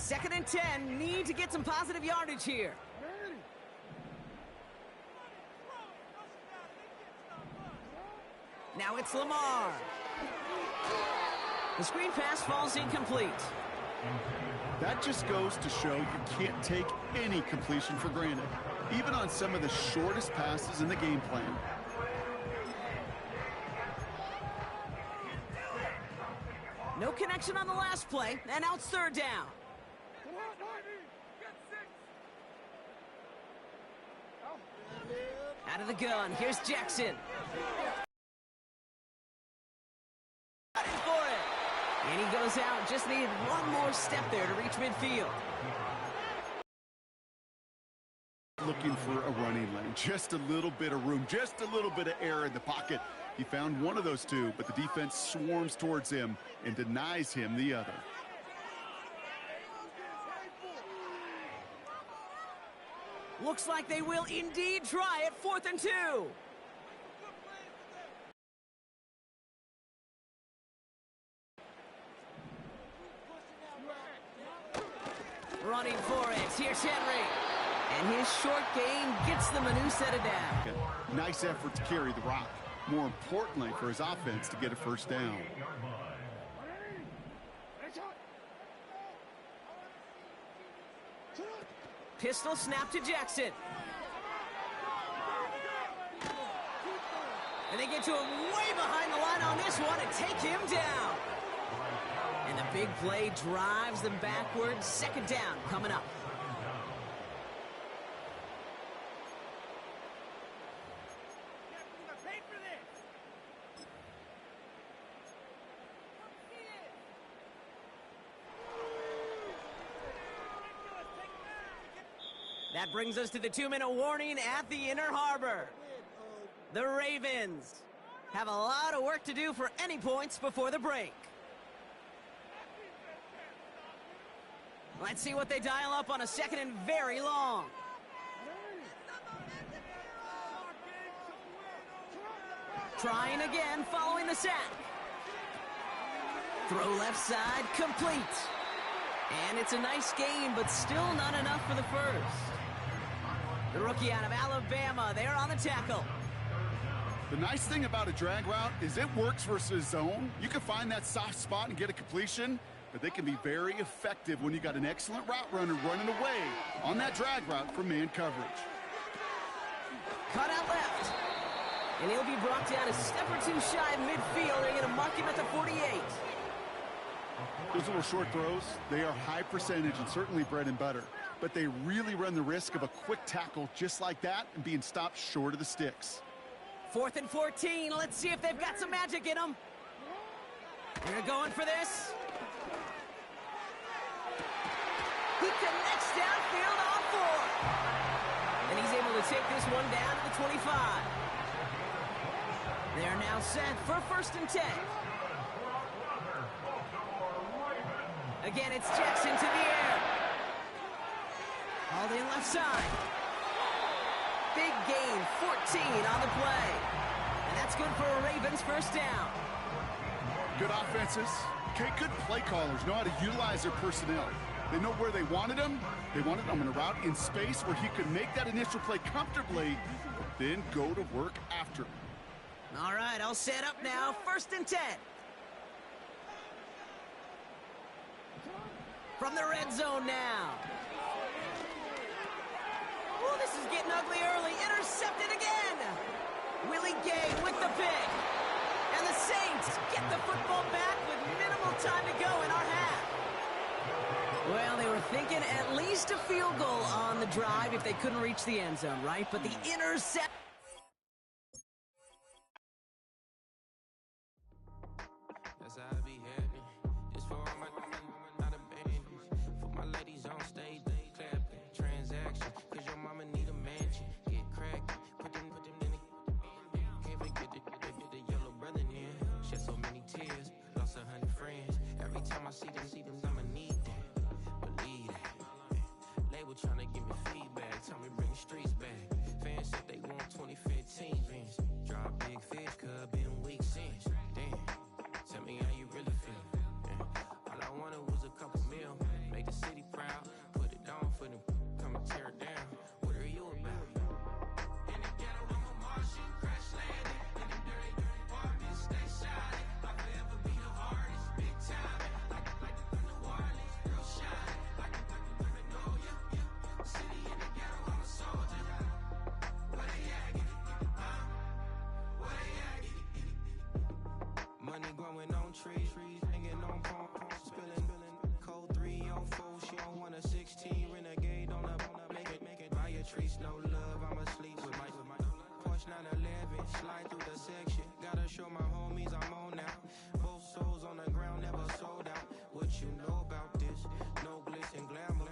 2nd and 10. Need to get some positive yardage here. Now it's Lamar. The screen pass falls incomplete. That just goes to show you can't take any completion for granted, even on some of the shortest passes in the game plan. No connection on the last play, and now it's 3rd down. Out of the gun, here's Jackson. Got in for it. And he goes out, just needed one more step there to reach midfield. Looking for a running lane, just a little bit of room, just a little bit of air in the pocket. He found one of those two, but the defense swarms towards him and denies him the other. Looks like they will indeed try it. 4th and 2. Running for it. Here's Henry. And his short gain gets them a new set of down. Nice effort to carry the rock. More importantly for his offense to get a 1st down. Pistol snap to Jackson. And they get to him way behind the line on this one and take him down. And the big play drives them backwards. 2nd down coming up. That brings us to the 2-minute warning at the Inner Harbor. The Ravens have a lot of work to do for any points before the break. Let's see what they dial up on a 2nd and very long. Trying again following the sack. Throw left side, complete. And it's a nice gain, but still not enough for the 1st. The rookie out of Alabama, they're on the tackle. The nice thing about a drag route is it works versus zone. You can find that soft spot and get a completion, but they can be very effective when you got an excellent route runner running away on that drag route from man coverage. Cut out left. And he'll be brought down a step or two shy of midfield. They're going to mark him at the 48. Those little short throws, they are high percentage and certainly bread and butter. But they really run the risk of a quick tackle just like that and being stopped short of the sticks. 4th and 14. Let's see if they've got some magic in them. They're going for this. He connects downfield on 4. And he's able to take this one down to the 25. They're now set for 1st and 10. Again, it's Jackson to the air. Hauled in left side. Big gain, 14 on the play. And that's good for a Ravens 1st down. Good offenses. Okay, good play callers know how to utilize their personnel. They know where they wanted him. They wanted him in a route in space where he could make that initial play comfortably, but then go to work after. All right, I'll set up now. 1st and 10. From the red zone now. Oh, this is getting ugly early. Intercepted again. Willie Gay with the pick. And the Saints get the football back with minimal time to go in our half. Well, they were thinking at least a field goal on the drive if they couldn't reach the end zone, right? But the intercept. That's how I be happy. Just for all my not abandoned. For my ladies on stage, they clapping. Transaction, cause your mama need a mansion. Get cracked, put them in the. Can't forget the yellow brother in. Shed so many tears, lost 100 friends. Every time I see them, I'ma need that. Believe that. Label tryna give me feedback, tell me bring the streets back. Fans said they want 2015 Vince. Drop big fish, cuz been weeks since. Damn. Tell me how you really feel. Yeah. All I wanted was a couple mil. Make the city proud. treats, no love, I'm asleep with my Porsche 911, slide through the section. Gotta show my homies I'm on now. Both souls on the ground, never sold out. What you know about this? No glitz and glamour.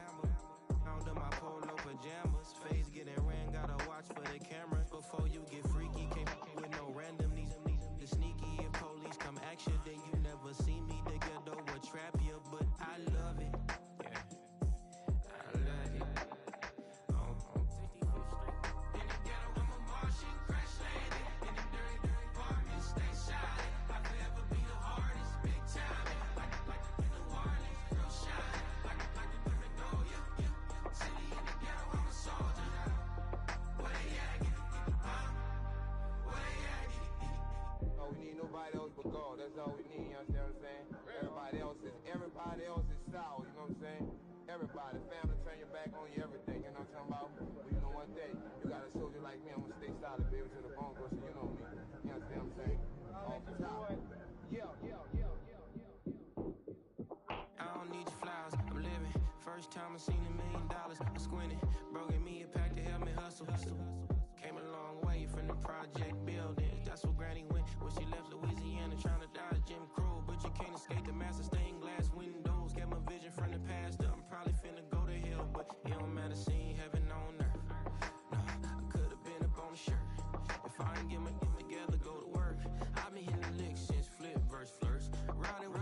Under my polo pajamas, face getting ran, gotta watch for the cameras. Before you get freaky, can't with no random. These the sneaky, if police come action, then you never see me. The ghetto will trap you, but I love it. Yeah, I love it. On 55th Street. In the ghetto, I'm a Martian, crash landed. In the dirty apartment, stay shine. I'll forever be the hardest, big time. Like New Orleans, real shine. Like the Paranoia. City in the ghetto, I'm a soldier. Where they at? Where they at? Oh, we need nobody else but God. That's all we need, you understand what I'm saying? Everybody else is sour, you know what I'm saying? Everybody, family, turn your back on you, everything, you know what I'm talking about? But you know one day, you got a soldier like me, I'm gonna stay solid, baby, to the bone, so you know me. You understand what I'm saying? Off the top. I don't need your flowers, I'm living. First time I seen $1 million, I squinted. Bro, give me a pack to help me hustle. Came a long way from the project buildings. That's where Granny went when she left Louisiana, trying to dodge Jim Crow. But you can't escape the master stained glass windows. Get my vision from the past. I'm probably finna go to hell, but it don't matter, seeing heaven on earth. No, I could've been up on the shirt. If I ain't get my together, go to work. I've been hitting the licks since flip verse first. Riding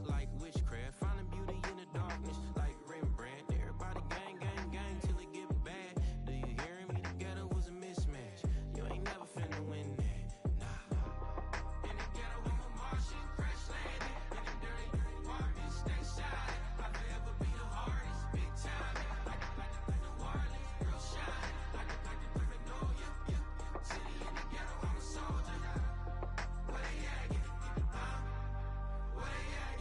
like witchcraft, finding beauty in the darkness like Rembrandt. Everybody gang, gang, gang till it get bad. Do you hear me? Together was a mismatch. You ain't never finna win that. Nah. In the ghetto, I'm a Martian, crash landed. In the dirty apartment, stay shy. I'll forever be the hardest, big time. Like New Orleans, real shine. Like the Paranoia. City in the ghetto, I'm a soldier. Where they at? Where they at?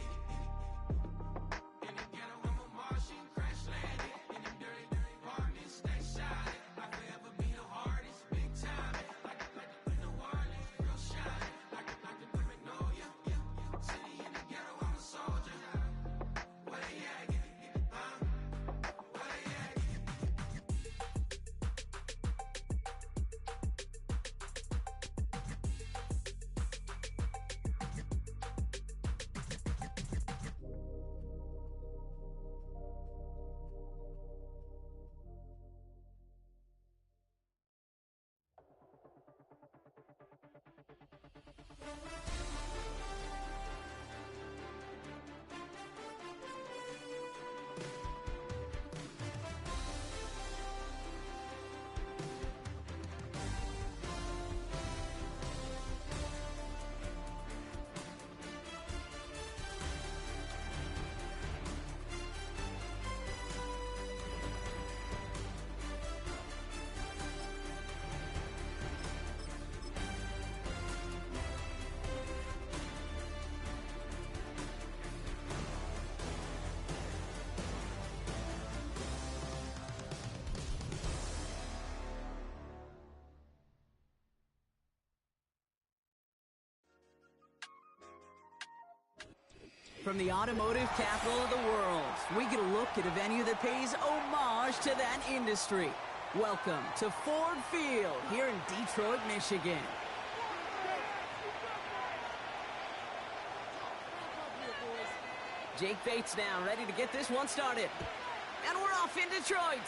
In the ghetto, I'm a Martian, crash landed. In the dirty apartment, stay shy. I'll forever be the hardest, big time. Like New Orleans, real shine. Like the Paranoia. City in the ghetto, I'm a soldier. Where they at? Where they at? From the automotive capital of the world, we get a look at a venue that pays homage to that industry. Welcome to Ford Field here in Detroit, Michigan. Jake Bates now ready to get this one started. And we're off in Detroit.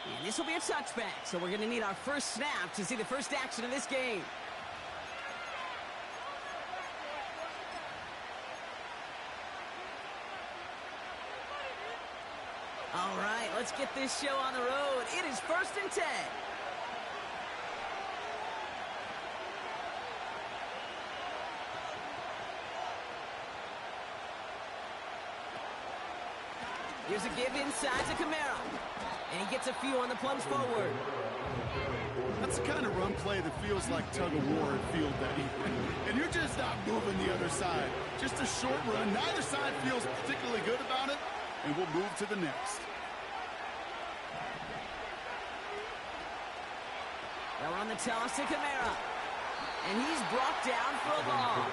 And this will be a touchback, so we're going to need our first snap to see the first action of this game. All right, let's get this show on the road. It is 1st and 10. Here's a give inside to Kamara. And he gets a few on the plunge forward. That's the kind of run play that feels like tug-of-war at field day. And you're just not moving the other side. Just a short run. Neither side feels particularly good about it. And we'll move to the next. Now we're on the toss to Kamara. And he's brought down for a loss.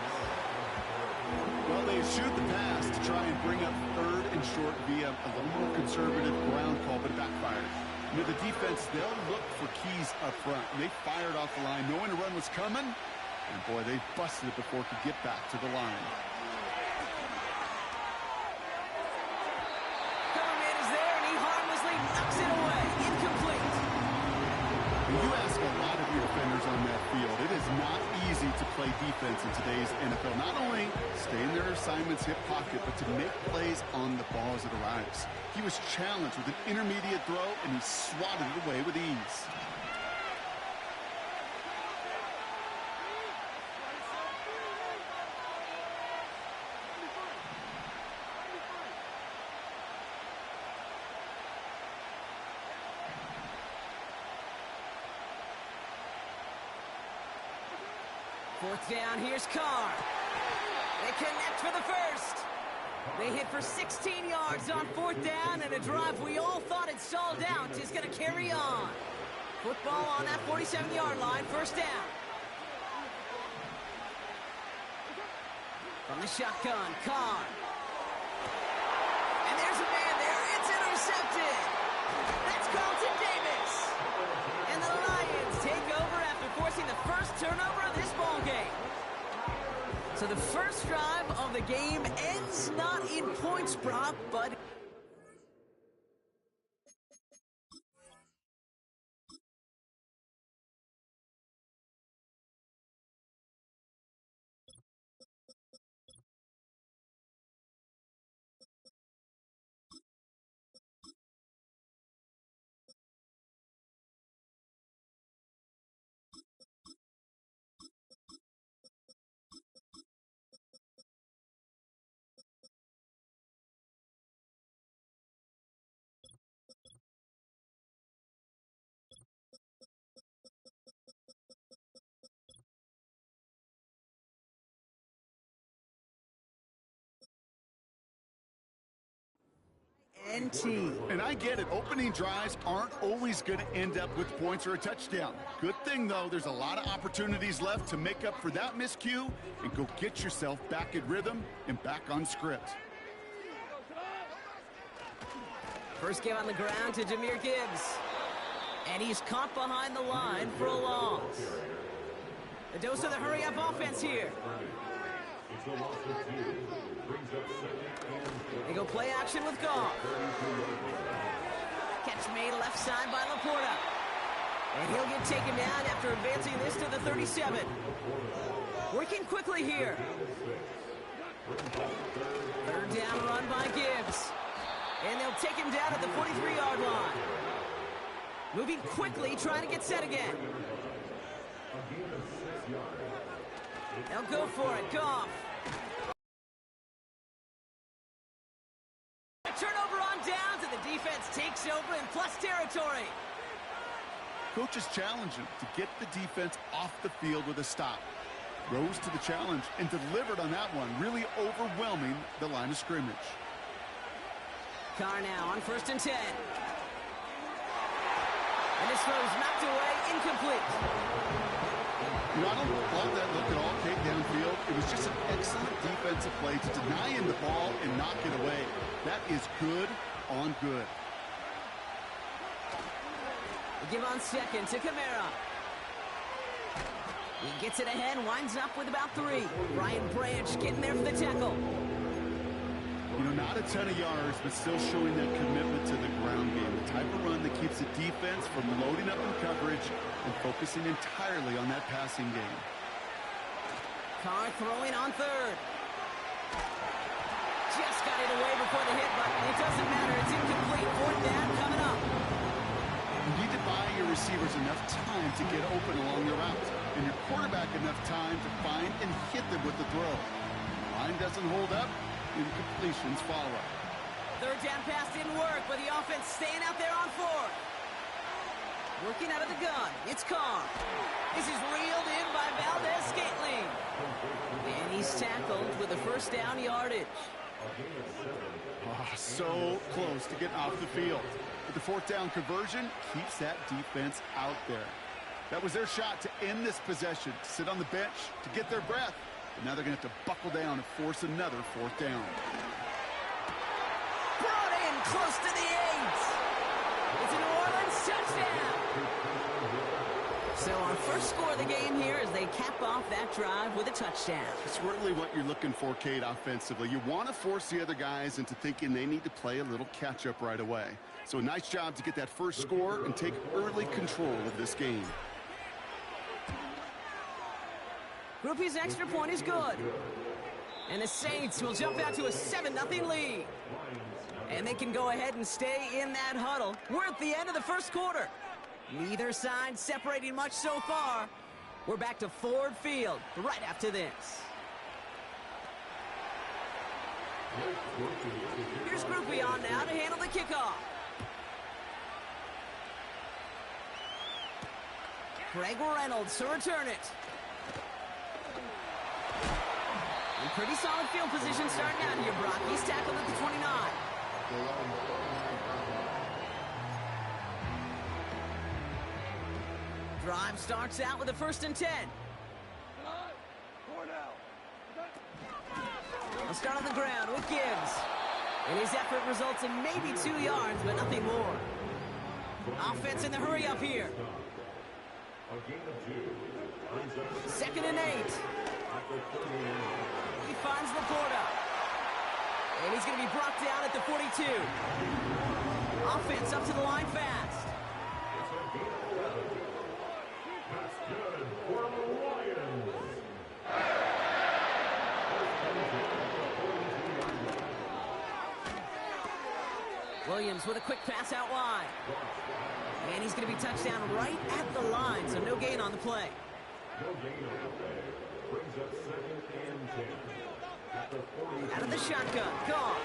Well, they shoot the pass to try and bring up 3rd and short via a little more conservative ground call, but it backfired. You know, the defense, they'll look for keys up front. And they fired off the line knowing a run was coming. And, boy, they busted it before it could get back to the line. Coverman is there, and he harmlessly knocks it away. Incomplete. You ask a lot of your defenders on that field. It is not easy to play defense in today's NFL. Not only stay in their assignment's hip pocket, but to make plays on the ball as it arrives. He was challenged with an intermediate throw, and he swatted it away with ease. Fourth down, here's Carr. They connect for the first. They hit for 16 yards on fourth down, and a drive we all thought had stalled out is going to carry on. Football on that 47-yard line, first down. From the shotgun, Carr. And there's a man there. It's intercepted. That's Carlton Davis. And the Lions take over after forcing the first turnover of this ball game. So the first drive of the game ends not in points, Brock, but... And I get it. Opening drives aren't always going to end up with points or a touchdown. Good thing, though, there's a lot of opportunities left to make up for that miscue and go get yourself back in rhythm and back on script. First give on the ground to Jahmyr Gibbs. And he's caught behind the line for a loss. The dose of the hurry-up offense here. They go play action with Goff. Catch made left side by Laporta. And he'll get taken down after advancing this to the 37. Working quickly here. Third down run by Gibbs. And they'll take him down at the 43-yard line. Moving quickly, trying to get set again. They'll go for it. Goff. A turnover on downs, and the defense takes over in plus territory. Coaches challenge him to get the defense off the field with a stop. Rose to the challenge and delivered on that one, really overwhelming the line of scrimmage. Carr now on 1st and 10. And this throw is knocked away, incomplete. You know, I don't love that look at all, Kate, downfield. It was just an excellent defensive play to deny him the ball and knock it away. That is good on good. They give on second to Kamara. He gets it ahead, winds up with about 3. Brian Branch getting there for the tackle. You know, not a ton of yards, but still showing that commitment to the ground game. The type of run that keeps the defense from loading up in coverage and focusing entirely on that passing game. Carr throwing on 3rd. Just got it away before the hit button. It doesn't matter. It's incomplete. 4th down coming up. You need to buy your receivers enough time to get open along the route, and your quarterback enough time to find and hit them with the throw. The line doesn't hold up, incompletions follow. 3rd down pass didn't work, but the offense staying out there on 4th. Working out of the gun, it's Carr. This is reeled in by Valdez-Scantling. And he's tackled with a 1st down yardage. Oh, so close to getting off the field. But the 4th down conversion keeps that defense out there. That was their shot to end this possession, to sit on the bench, to get their breath. But now they're going to have to buckle down and force another 4th down. close to the 8. It's a New Orleans touchdown. So our first score of the game here as they cap off that drive with a touchdown. It's really what you're looking for, Kate, offensively. You want to force the other guys into thinking they need to play a little catch-up right away. So a nice job to get that first score and take early control of this game. Groupie's extra point is good. And the Saints will jump out to a 7-0 lead. And they can go ahead and stay in that huddle. We're at the end of the first quarter. Neither side separating much so far. We're back to Ford Field right after this. Here's Groupie on now to handle the kickoff. Greg Reynolds to return it. In pretty solid field position starting out here, Brock. He's tackled at the 29. Drive starts out with a 1st and 10. He'll start on the ground with Gibbs. And his effort results in maybe 2 yards, but nothing more. Offense in the hurry up here. 2nd and 8. He finds Laporta. And he's going to be brought down at the 42. Offense up to the line fast. Williams with a quick pass out wide. And he's going to be touched down right at the line, so no gain on the play. Out of the shotgun, Goff.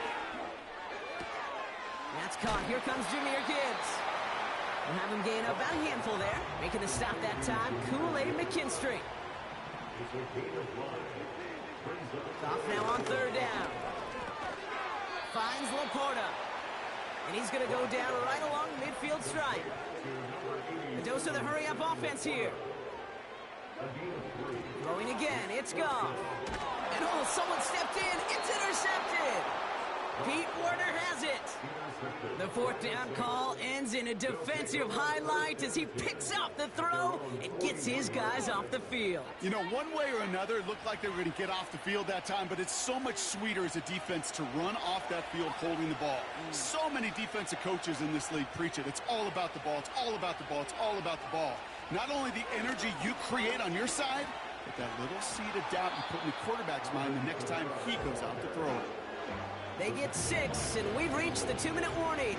That's caught. Here comes Jahmyr Gibbs. We'll have him gain about a handful there. Making the stop that time, Kool-Aid McKinstry. Goff now on 3rd down. Finds Laporta. And he's going to go down right along the midfield stripe. A dose of the hurry-up offense here. Throwing again, it's Goff. And oh, someone stepped in. It's intercepted. Pete Werner has it. The 4th down call ends in a defensive highlight as he picks up the throw and gets his guys off the field. You know, one way or another, it looked like they were going to get off the field that time, but it's so much sweeter as a defense to run off that field holding the ball. So many defensive coaches in this league preach it. It's all about the ball. It's all about the ball. It's all about the ball. Not only the energy you create on your side, but that little seed of doubt you put in the quarterback's mind the next time he goes out to throw it. They get 6, and we've reached the 2-minute warning.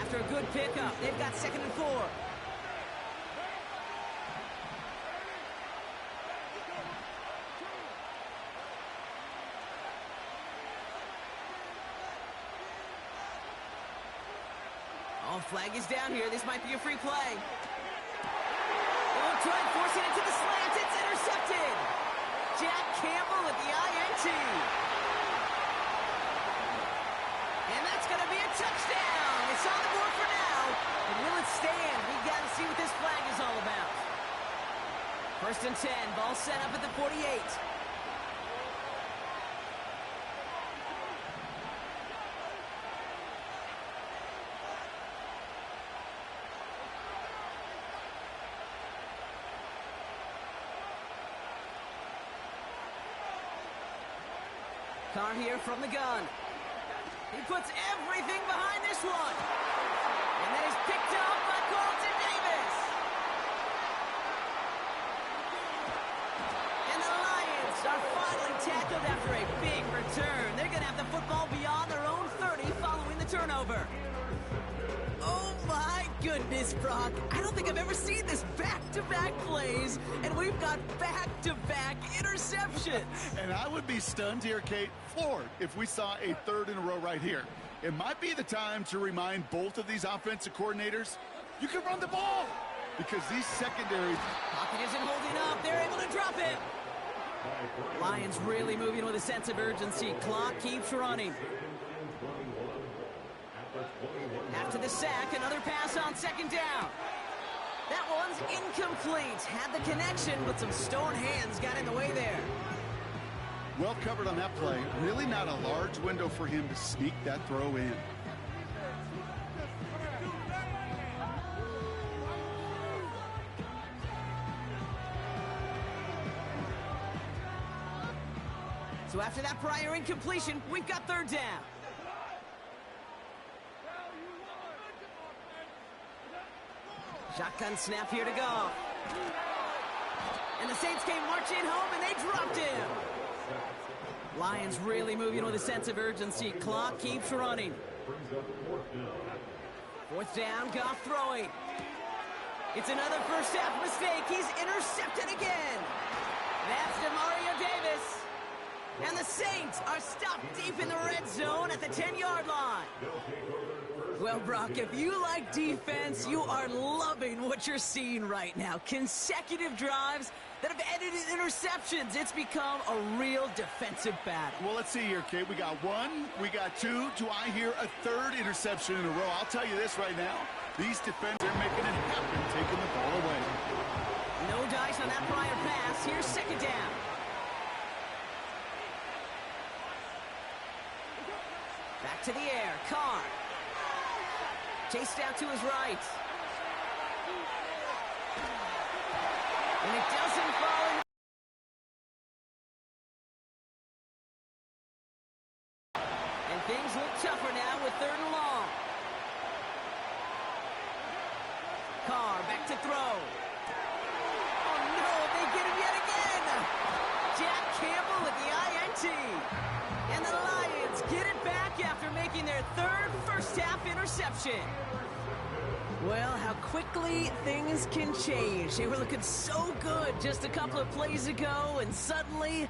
After a good pickup, they've got 2nd and 4. Oh, flag is down here. This might be a free play. They'll try forcing it to the slant. It's intercepted. Jack Campbell with the INT. And that's going to be a touchdown. It's on the board for now. But will it stand? We've got to see what this flag is all about. 1st and 10. Ball set up at the 48. Carr here from the gun. He puts everything behind this one. And then he's picked up by Carlton Davis. And the Lions are finally tackled after a big return. They're going to have the football beyond their own 30 following the turnover. Oh my goodness, Brock. I don't think I've ever seen this back-to-back plays, and we've got back-to-back interceptions. And I would be stunned here, Kate, floored, if we saw a 3rd in a row right here. It might be the time to remind both of these offensive coordinators, you can run the ball, because these secondaries... Pocket isn't holding up. They're able to drop it. Lions really moving with a sense of urgency. Clock keeps running. After the sack, another pass on 2nd down. That one's incomplete. Had the connection, but some stone hands got in the way there. Well covered on that play. Really not a large window for him to sneak that throw in. So after that prior incompletion, we've got third down. Shotgun snap here to go. And the Saints came marching home, and they dropped him. Lions really moving with a sense of urgency. Clock keeps running. Fourth down, Goff throwing. It's another first half mistake. He's intercepted again. That's DeMario Davis. And the Saints are stopped deep in the red zone at the 10-yard line. Well, Brock, if you like defense, you are loving what you're seeing right now. Consecutive drives that have ended in interceptions. It's become a real defensive battle. Well, let's see here, Kate. We got one, we got two. Do I hear a third interception in a row? I'll tell you this right now. These defenders are making it happen, taking the ball away. No dice on that prior pass. Here's second down. Back to the air. Carr. Chased out to his right. And it doesn't fall in. And things look tougher now with third and long. Carr back to throw. Oh no, they get him yet again. Jack Campbell with the INT. And the Lions get it back after making their third first-half interception. Well, how quickly things can change. They were looking so good just a couple of plays ago, and suddenly,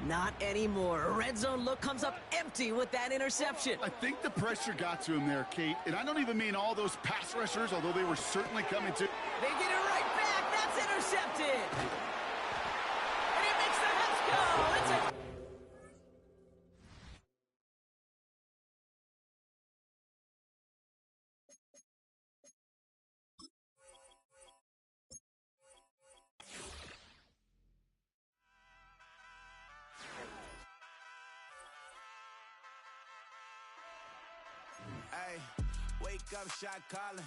not anymore. A red zone look comes up empty with that interception. I think the pressure got to him there, Kate. And I don't even mean all those pass rushers, although they were certainly coming to. They get it right back. That's intercepted. And it makes the Hets go. It's a... Hey, wake up, shot calling.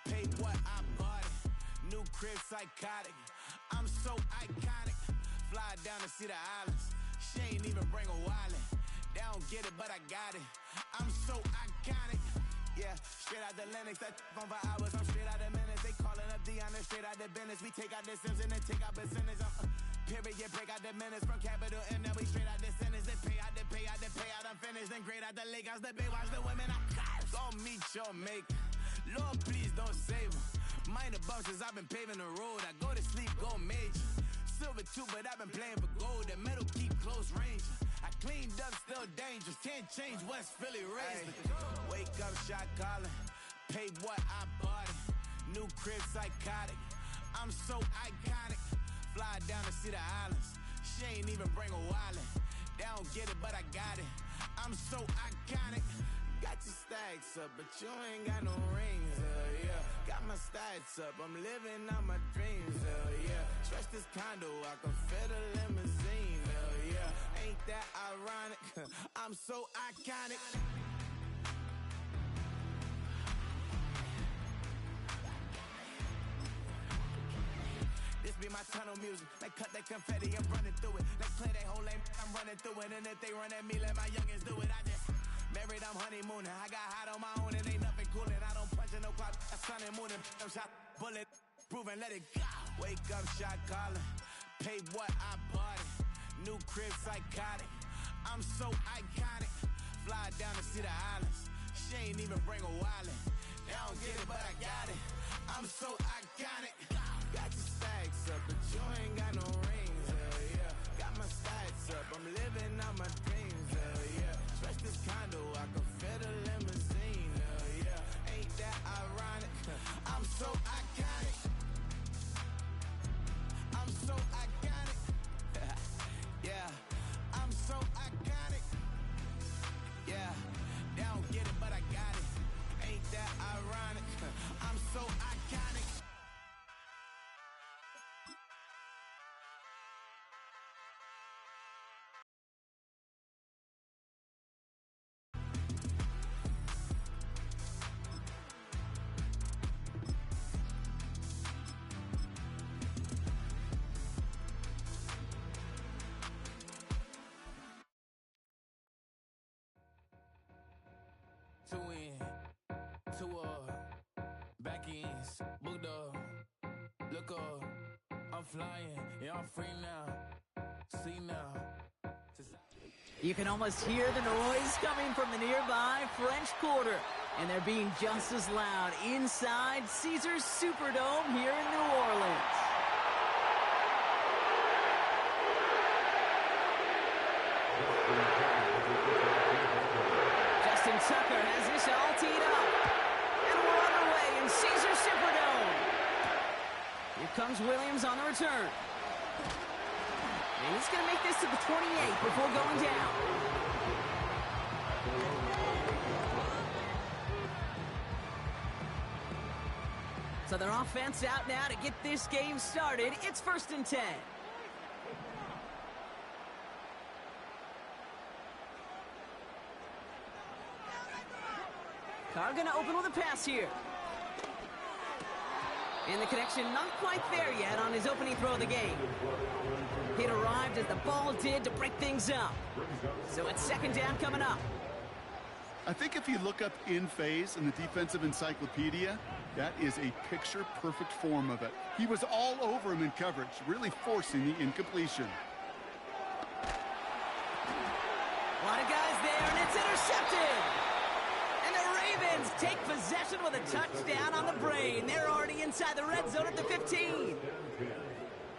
Pay what I bought it. New crib, psychotic. I'm so iconic. Fly down to see the islands. She ain't even bring a wallet. They don't get it, but I got it. I'm so iconic. Yeah, straight out the Lennox. That on for hours. I'm straight out the minutes. They calling up Dion and straight out the business. We take out the Sims and then take out percentage. Period, break out the minutes from capital and then we straight out the sentence. They pay out, they pay out, they pay out. I'm finished. Then grade out the Lakers, the Bay, watch the women. I gon' meet your mate. Lord, please don't save them. Minor bumps as I've been paving the road. I go to sleep, go major. Silver too, but I've been playing for gold. The metal keep close range. I cleaned up, still dangerous. Can't change West Philly raised. Wake up, shot calling. Pay what I bought it. New crib, psychotic. I'm so iconic. Fly down to see the islands. She ain't even bring a wallet. They don't get it, but I got it. I'm so iconic. Got your stacks up, but you ain't got no rings, yeah. Got my stats up, I'm living out my dreams, yeah. Stretch this condo, I can fit a limousine, yeah. Ain't that ironic? I'm so iconic. This be my tunnel music. They cut that confetti, I'm running through it. They play that whole lane, I'm running through it. And if they run at me, let my youngins do it. I just married, I'm honeymooning. I got hot on my own, and ain't nothing coolin'. I don't punch in no clock, I sun and moonin'. I'm shot, bullet, proven, let it go. Wake up, shot calling. Pay what I bought it. New crib, psychotic. I'm so iconic. Fly down to see the islands. She ain't even bring a wallet. They don't get it, but I got it. I'm so iconic. Got your stacks up, but you ain't got no rings, yeah. Got my stats up, I'm living out my dreams, yeah. Stretch this condo, I can fit a limousine, yeah. Ain't that ironic? I'm so iconic. I'm so iconic. Yeah, I'm so iconic. Yeah, they don't get it, but I got it. Ain't that ironic? I'm so iconic. Benz, booked up, look up, I'm flying, yeah, I'm free now, see now. You can almost hear the noise coming from the nearby French Quarter. And they're being just as loud inside Caesars Superdome here in New Orleans. Justin Tucker has this all teed up. And we're underway in Caesars Superdome. Here comes Williams on the return. And he's going to make this to the 28 before going down. So their offense out now to get this game started. It's 1st and 10. Carr going to open with a pass here. And the connection not quite there yet on his opening throw of the game. It arrived as the ball did to break things up. So it's 2nd down coming up. I think if you look up in phase in the defensive encyclopedia, that is a picture-perfect form of it. He was all over him in coverage, really forcing the incompletion. A lot of guys there, and it's intercepted. And the Ravens take possession with a touchdown on the brain. They're already inside the red zone at the 15.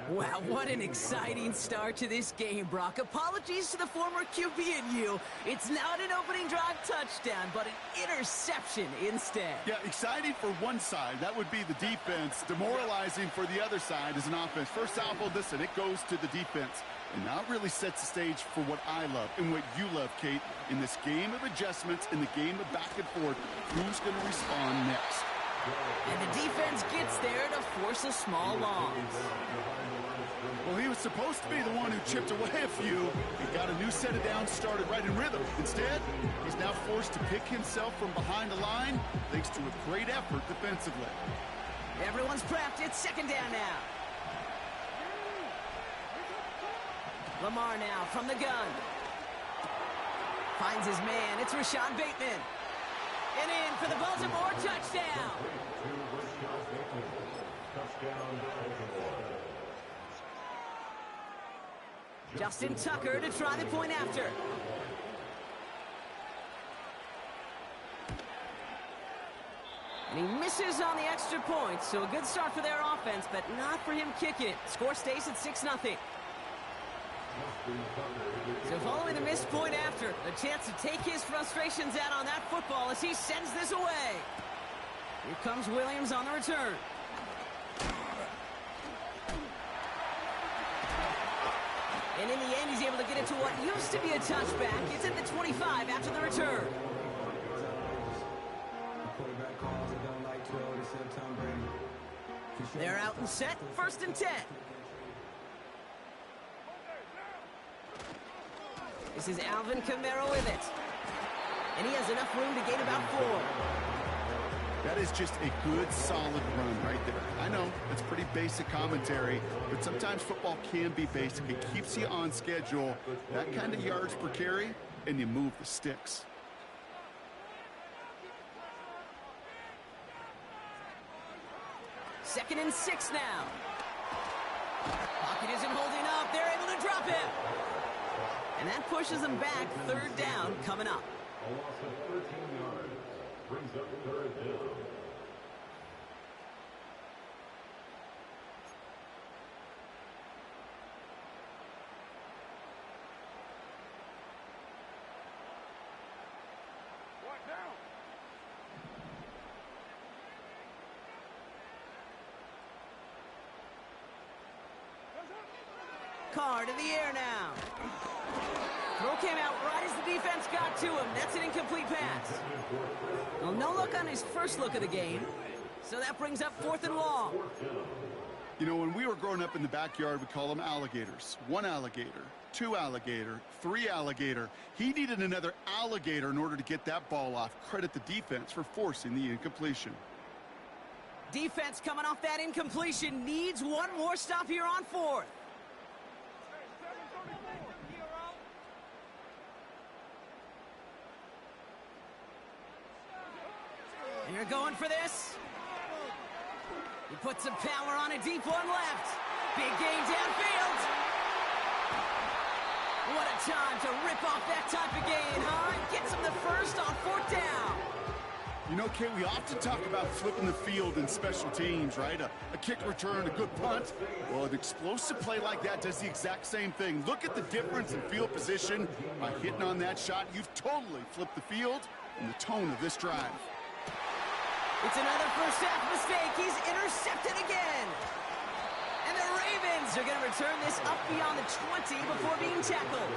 Wow, what an exciting start to this game, Brock. Apologies to the former QB and you. It's not an opening drive touchdown, but an interception instead. Yeah, exciting for one side. That would be the defense. Demoralizing for the other side as an offense. First salvo, listen, it goes to the defense. And now it really sets the stage for what I love and what you love, Kate, in this game of adjustments, in the game of back and forth. Who's going to respond next? And the defense gets there to force a small loss. Well, he was supposed to be the one who chipped away a few. He got a new set of downs started right in rhythm. Instead, he's now forced to pick himself from behind the line thanks to a great effort defensively. Everyone's prepped. It's 2nd down now. Lamar now from the gun. Finds his man. It's Rashad Bateman. And in for the Baltimore touchdown. Justin Tucker to try the point after. And he misses on the extra point, so a good start for their offense, but not for him kicking it. Score stays at 6-0. So following the missed point after, a chance to take his frustrations out on that football as he sends this away. Here comes Williams on the return. And in the end, he's able to get it to what used to be a touchback. It's at the 25 after the return. They're out and set, 1st and 10. This is Alvin Kamara with it. And he has enough room to gain about 4. That is just a good, solid run right there. I know, it's pretty basic commentary, but sometimes football can be basic. It keeps you on schedule, that kind of yards per carry, and you move the sticks. Second and 6 now. Pocket isn't holding up. They're able to drop him. And that pushes them back. 3rd down coming up. A loss of 13 yards brings up 3rd down. Carr to the air now. Throw came out right as the defense got to him. That's an incomplete pass. Well, no look on his first look of the game. So that brings up 4th and long. You know, when we were growing up in the backyard, we call them alligators. 1 alligator, 2 alligator, 3 alligator. He needed another alligator in order to get that ball off. Credit the defense for forcing the incompletion. Defense coming off that incompletion needs one more stop here on 4th. And you're going for this. He puts some power on a deep one left. Big gain downfield. What a time to rip off that type of gain, huh? Gets him the first on 4th down. You know, Kate, we often talk about flipping the field in special teams, right? A kick return, a good punt. Well, an explosive play like that does the exact same thing. Look at the difference in field position. By hitting on that shot, you've totally flipped the field and the tone of this drive. It's another first half mistake. He's intercepted again. And the Ravens are going to return this up beyond the 20 before being tackled.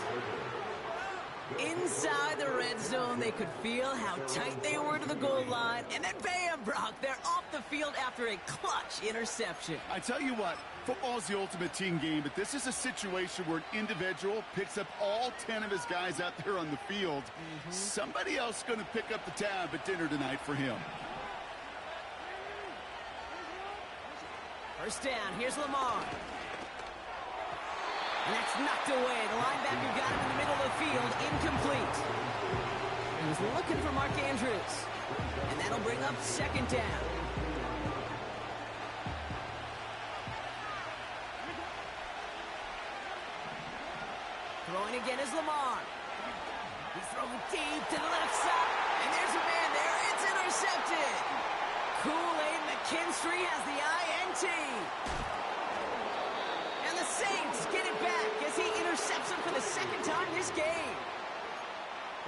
Inside the red zone, they could feel how tight they were to the goal line. And then bam, Brock, they're off the field after a clutch interception. I tell you what, football is the ultimate team game, but this is a situation where an individual picks up all 10 of his guys out there on the field. Somebody else is going to pick up the tab at dinner tonight for him. First down, here's Lamar. And that's knocked away. The linebacker got him in the middle of the field, incomplete. He was looking for Mark Andrews. And that'll bring up 2nd down. Throwing again is Lamar. He's throwing deep to the left side. And there's a man there. It's intercepted. Kool-Aid McKinstry has the INT. And the Saints get it back as he intercepts him for the 2nd time this game.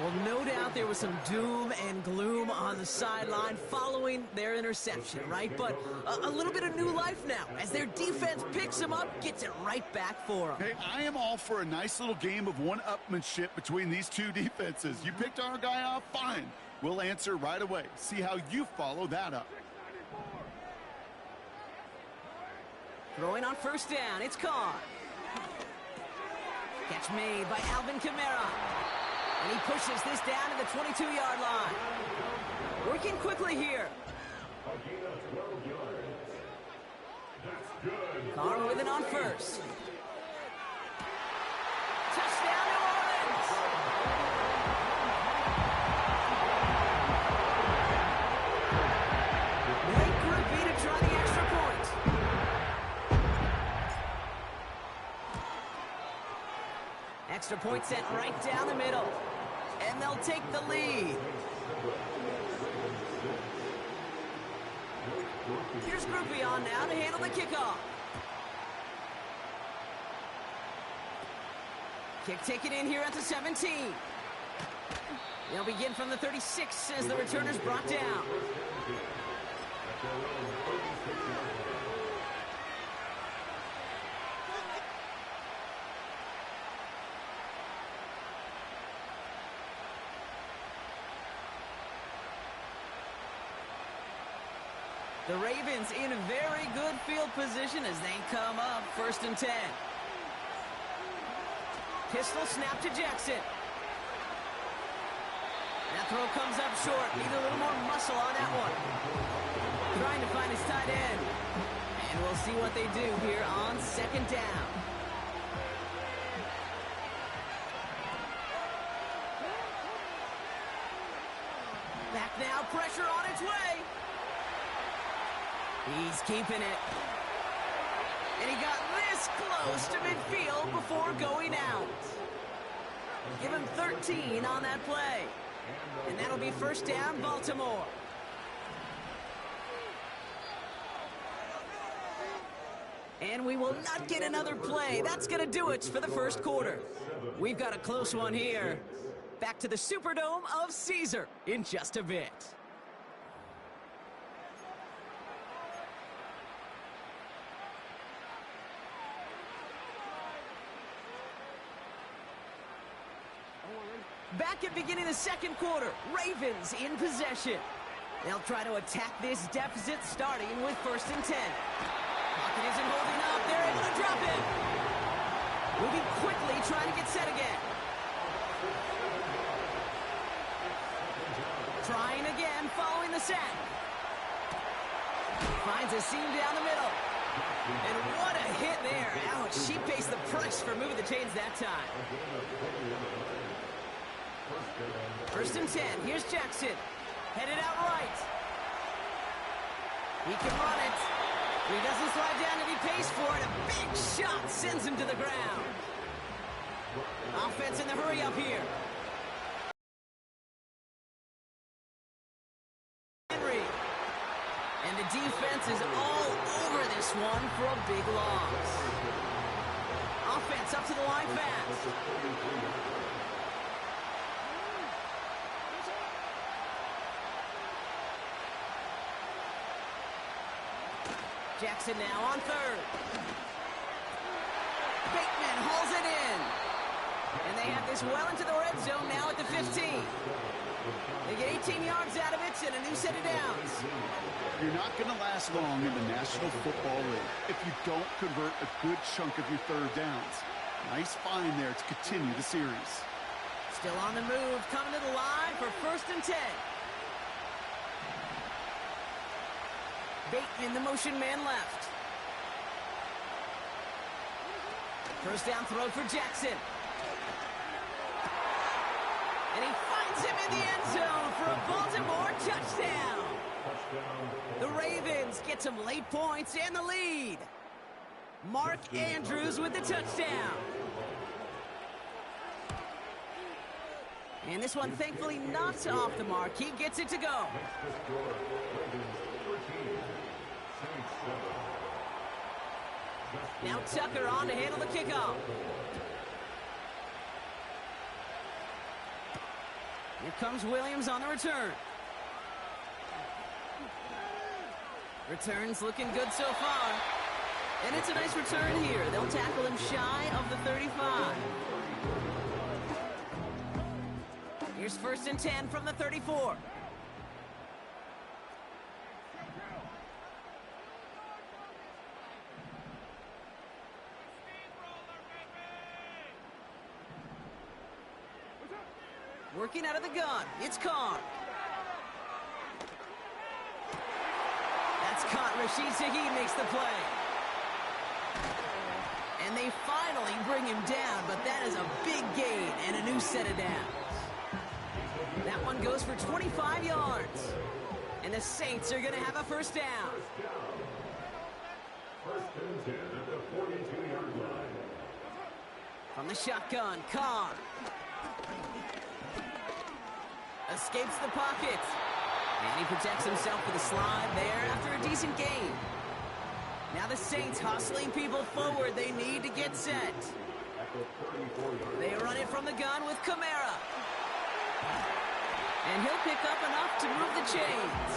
Well, no doubt there was some doom and gloom on the sideline following their interception, right? But a little bit of new life now as their defense picks him up, gets it right back for them. Hey, I am all for a nice little game of one-upmanship between these two defenses. You picked our guy off, fine. We'll answer right away. See how you follow that up. Throwing on 1st down, it's Carr. Catch made by Alvin Kamara. And he pushes this down to the 22-yard line. Working quickly here. Carr with it on 1st. Touchdown, New Orleans! Great groupie to try the extra point. Extra point sent right down the middle. And they'll take the lead. Here's Groupie on now to handle the kickoff. Kick taken in here at the 17. They'll begin from the 36 as the returner's brought down. The Ravens in very good field position as they come up 1st and 10. Pistol snap to Jackson. That throw comes up short. Need a little more muscle on that one. Trying to find his tight end. And we'll see what they do here on 2nd down. Back now, pressure on its way. He's keeping it. And he got this close to midfield before going out. Give him 13 on that play. And that'll be 1st down, Baltimore. And we will not get another play. That's going to do it for the 1st quarter. We've got a close one here. Back to the Superdome of Caesar in just a bit. Back at beginning of the 2nd quarter, Ravens in possession. They'll try to attack this deficit starting with 1st and 10. Pocket isn't holding up. They're able to drop it. Moving quickly, trying to get set again. Trying again, following the sack. Finds a seam down the middle. And what a hit there. Ouch, she pays the price for moving the chains that time. 1st and 10. Here's Jackson. Headed out right. He can run it. He doesn't slide down and he pays for it. A big shot sends him to the ground. Offense in the hurry up here. Henry. And the defense is all over this one for a big loss. Offense up to the line fast. Jackson now on third. Bateman hauls it in. And they have this well into the red zone now at the 15. They get 18 yards out of it and a new set of downs. You're not going to last long in the National Football League if you don't convert a good chunk of your third downs. Nice find there to continue the series. Still on the move, coming to the line for 1st and 10. Bateman, the motion man left. First down throw for Jackson. And he finds him in the end zone for a Baltimore touchdown. The Ravens get some late points and the lead. Mark Andrews with the touchdown. And this one thankfully not off the mark. He gets it to go. Now Tucker on to handle the kickoff. Here comes Williams on the return. Return's looking good so far. And it's a nice return here. They'll tackle him shy of the 35. Here's 1st and 10 from the 34. Working out of the gun, it's Carr. That's caught. Rashid Shaheed makes the play. And they finally bring him down, but that is a big gain and a new set of downs. That one goes for 25 yards. And the Saints are going to have a 1st down. 1st and 10 at the 42-yard line. From the shotgun, Carr. Escapes the pocket. And he protects himself with a slide there after a decent gain. Now the Saints hustling people forward. They need to get set. They run it from the gun with Kamara. And he'll pick up enough to move the chains.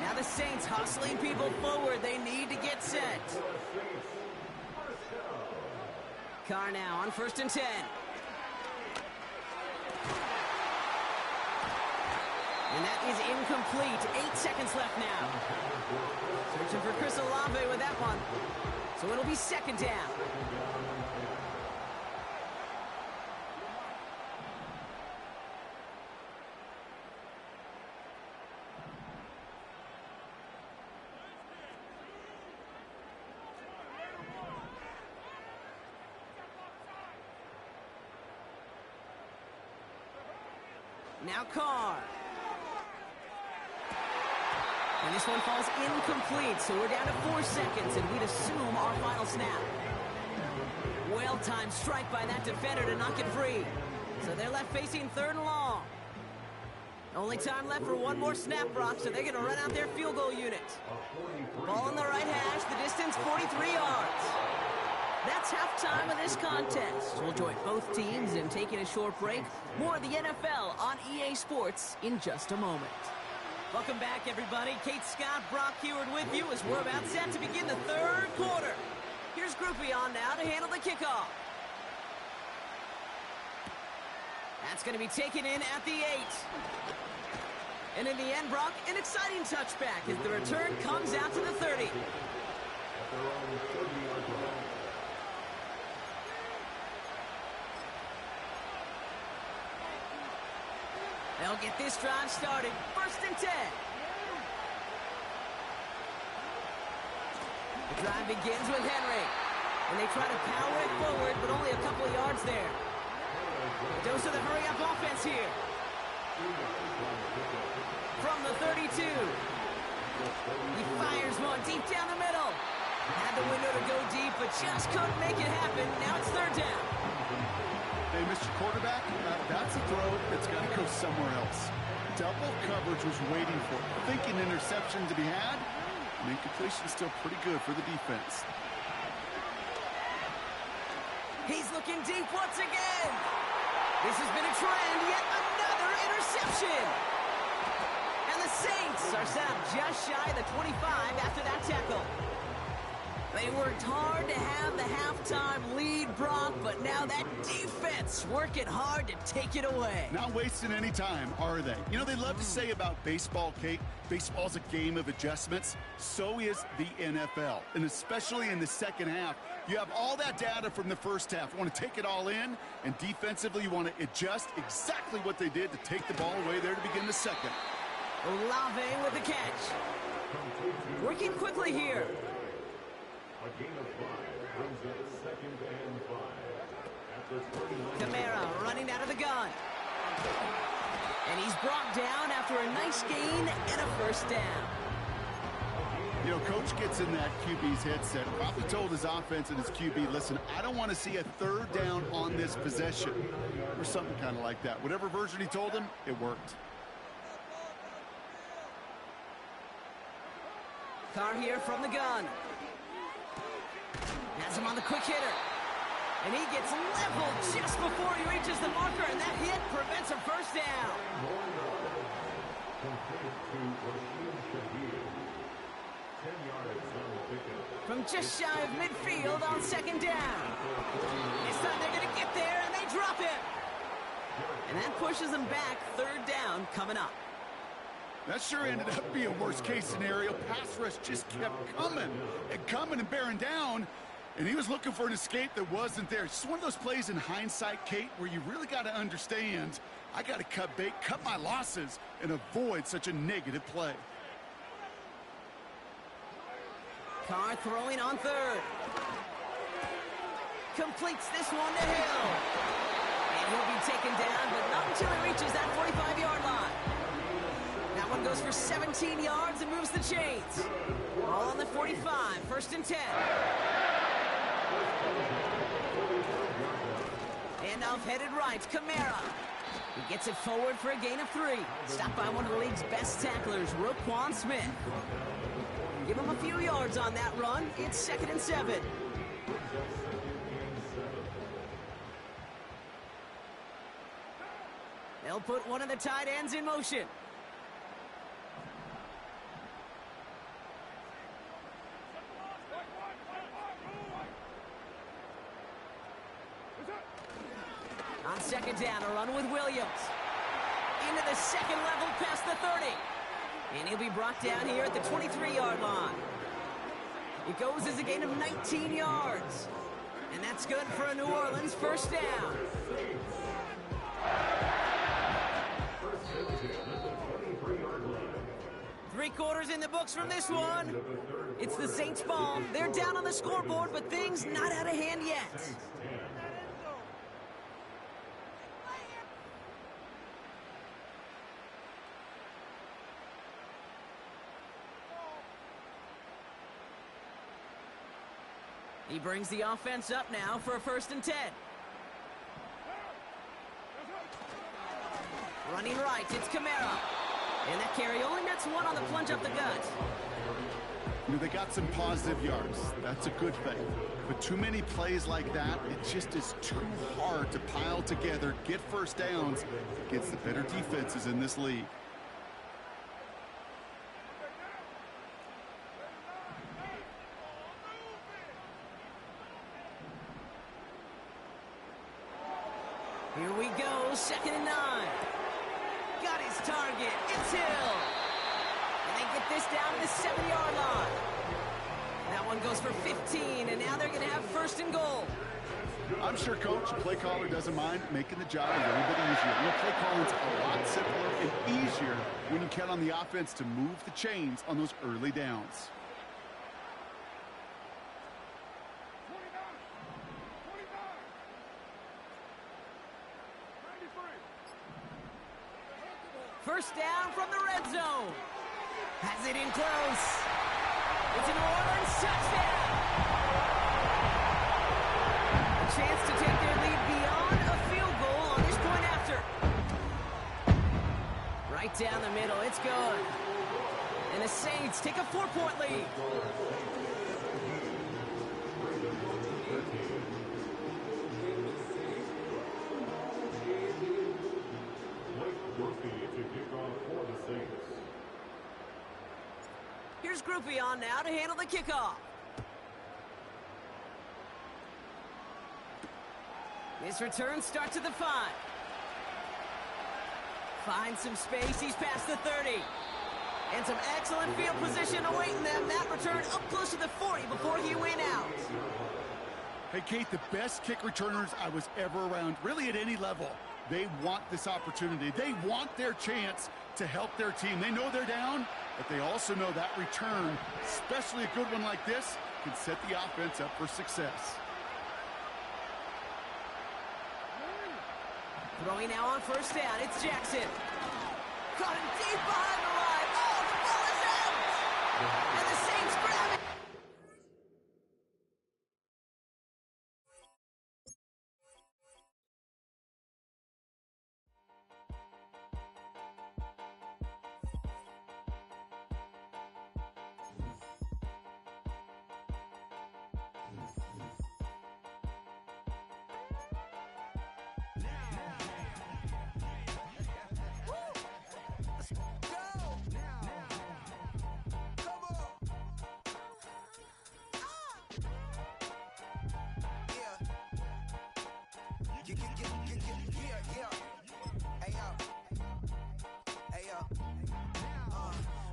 Now the Saints hustling people forward. They need to get set. Carr now on 1st and 10. And that is incomplete. 8 seconds left now. Searching for Chris Olave with that one. So it'll be 2nd down. Now Carr. And this one falls incomplete, so we're down to 4 seconds, and we'd assume our final snap. Well-timed strike by that defender to knock it free. So they're left facing 3rd and long. Only time left for one more snap, Brock, so they're going to run out their field goal unit. Ball on the right hash, the distance 43 yards. That's halftime of this contest. We'll join both teams in taking a short break. More of the NFL on EA Sports in just a moment. Welcome back, everybody. Kate Scott, Brock Heward with you as we're about set to begin the 3rd quarter. Here's Groupie on now to handle the kickoff. That's going to be taken in at the 8. And in the end, Brock, an exciting touchback as the return comes out to the 30. They'll get this drive started. 1st and 10. The drive begins with Henry. And they try to power it forward, but only a couple of yards there. A dose of the hurry-up offense here. From the 32. He fires one deep down just couldn't make it happen. Now it's third down. Hey, Mr. Quarterback, that's a throw that's got to go somewhere else. Double coverage was waiting for it, thinking interception to be had, and incompletion is still pretty good for the defense. He's looking deep once again. This has been a trend, yet another interception. And the Saints are set up just shy of the 25 after that tackle. They worked hard to have the halftime lead, Brock, but now that defense working hard to take it away. Not wasting any time, are they? You know, they love to say about baseball, Kate, baseball's a game of adjustments. So is the NFL, and especially in the second half. You have all that data from the first half. You want to take it all in, and defensively you want to adjust exactly what they did to take the ball away there to begin the second. Olave with the catch. Working quickly here. A gain of 5 brings up 2nd and 5. After 39 Kamara running out of the gun. And he's brought down after a nice gain and a first down. You know, Coach gets in that QB's headset, probably told his offense and his QB, listen, I don't want to see a third down on this possession, or something kind of like that. Whatever version he told him, it worked. Carr here from the gun. Has him on the quick hitter. And he gets leveled just before he reaches the marker, and that hit prevents a first down. From just shy of midfield on 2nd down. This time they're going to get there, and they drop him. And that pushes them back. 3rd down coming up. That sure ended up being worst-case scenario. Pass rush just kept coming and bearing down. And he was looking for an escape that wasn't there. It's just one of those plays in hindsight, Kate, where you really got to understand, I got to cut bait, cut my losses, and avoid such a negative play. Carr throwing on 3rd. Completes this one to Hill. And he'll be taken down, but not until he reaches that 45-yard line. That one goes for 17 yards and moves the chains. All on the 45, 1st and 10. Handoff headed right, Kamara. He gets it forward for a gain of 3. Stopped by one of the league's best tacklers, Roquan Smith. Give him a few yards on that run. It's 2nd and 7. They'll put one of the tight ends in motion. On 2nd down, a run with Williams. Into the 2nd level past the 30. And he'll be brought down here at the 23-yard line. It goes as a gain of 19 yards. And that's good for a New Orleans 1st down. Three quarters in the books from this one. It's the Saints' ball. They're down on the scoreboard, but things not out of hand yet. He brings the offense up now for a 1st and 10. Running right, it's Kamara. And that carry only nets 1 on the plunge up the gut. You know, they got some positive yards. That's a good thing. But too many plays like that, it just is too hard to pile together, get first downs against the better defenses in this league. Here we go, 2nd and 9. Got his target, it's Hill. And they get this down to the 7-yard line. That one goes for 15, and now they're going to have 1st and goal. I'm sure Coach, the play caller, doesn't mind making the job a little bit easier. You know, play calling's a lot simpler and easier when you count on the offense to move the chains on those early downs. First down from the red zone. Has it in close. It's a New Orleans touchdown. chance to take their lead beyond a field goal on this point after. Right down the middle, it's good. And the Saints take a 4-point lead. Here's Groupie on now to handle the kickoff. This return starts at the 5. Finds some space, he's past the 30. And some excellent field position awaiting them. That return up close to the 40 before he went out. Hey, Kate, the best kick returners I was ever around, really at any level, they want this opportunity. They want their chance to help their team. They know they're down, but they also know that return, especially a good one like this, can set the offense up for success. Throwing now on first down, it's Jackson. Caught him deep behind the line. Oh, the ball is out! And the Saints grab it.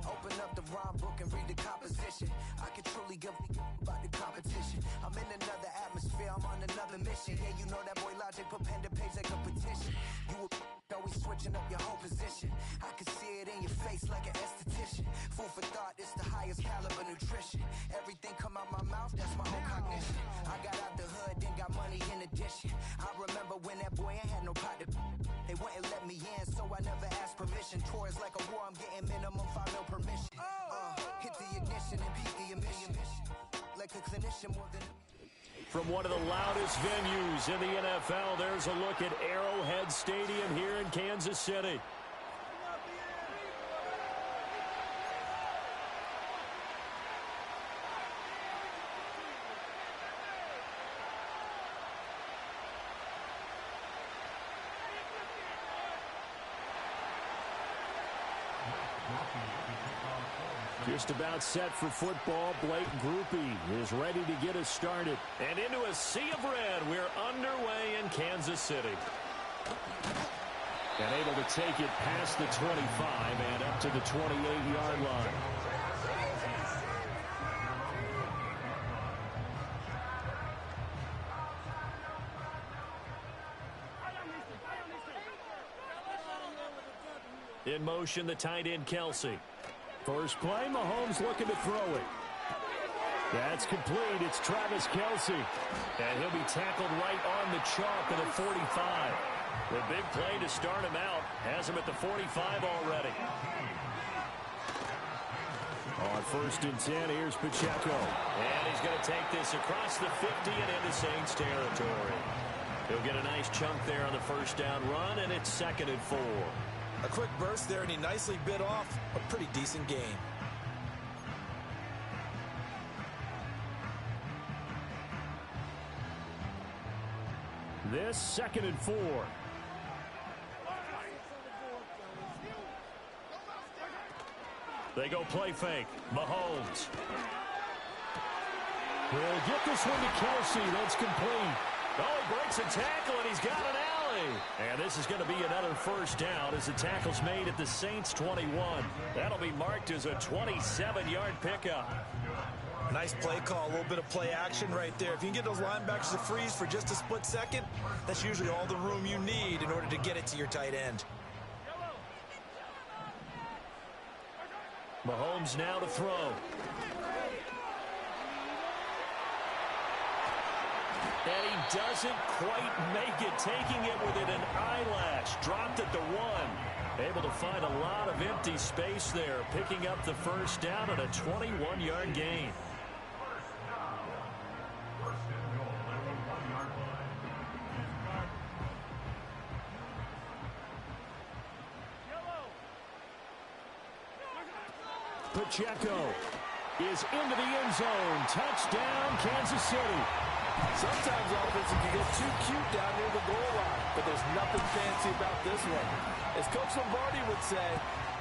Open up the rhyme book and read the composition. I can truly give about the competition. I'm in another atmosphere, I'm on another mission. Yeah, you know that boy Logic put pen to page like a petition. You always switching up your whole position. I can see it in your face like an esthetician. Food for thought, it's the highest caliber nutrition. Everything come out my mouth, that's my own cognition. I got out the hood, then got money in addition. I remember when that boy ain't had no pot to. They wouldn't let me in, so I never asked permission. Tours like a war, I'm getting minimum 5 mil permission. Hit the ignition and beat the emission. Like a clinician more than. From one of the loudest venues in the NFL, there's a look at Arrowhead Stadium here in Kansas City. Just about set for football. Blake Groupie is ready to get us started. And into a sea of red, we're underway in Kansas City. And able to take it past the 25 and up to the 28-yard line. In motion, the tight end, Kelsey. First play, Mahomes looking to throw it. That's complete. It's Travis Kelsey. And he'll be tackled right on the chalk at the 45. The big play to start him out has him at the 45 already. On 1st and 10, here's Pacheco. And he's going to take this across the 50 and into Saints territory. He'll get a nice chunk there on the first down run, and it's 2nd and 4. A quick burst there, and he nicely bit off a pretty decent gain. This 2nd and 4. They go play fake. Mahomes. He'll get this one to Kelsey. That's complete. Oh, he breaks a tackle, and he's got an alley. And this is going to be another first down as the tackle's made at the Saints 21. That'll be marked as a 27-yard pickup. Nice play call, a little bit of play action right there. If you can get those linebackers to freeze for just a split second, that's usually all the room you need in order to get it to your tight end. Mahomes now to throw. And he doesn't quite make it, taking it within an eyelash. Dropped at the 1. Able to find a lot of empty space there, picking up the first down at a 21-yard gain. Pacheco is into the end zone. Touchdown, Kansas City. Sometimes offenses can get too cute down near the goal line, but there's nothing fancy about this one. As Coach Lombardi would say,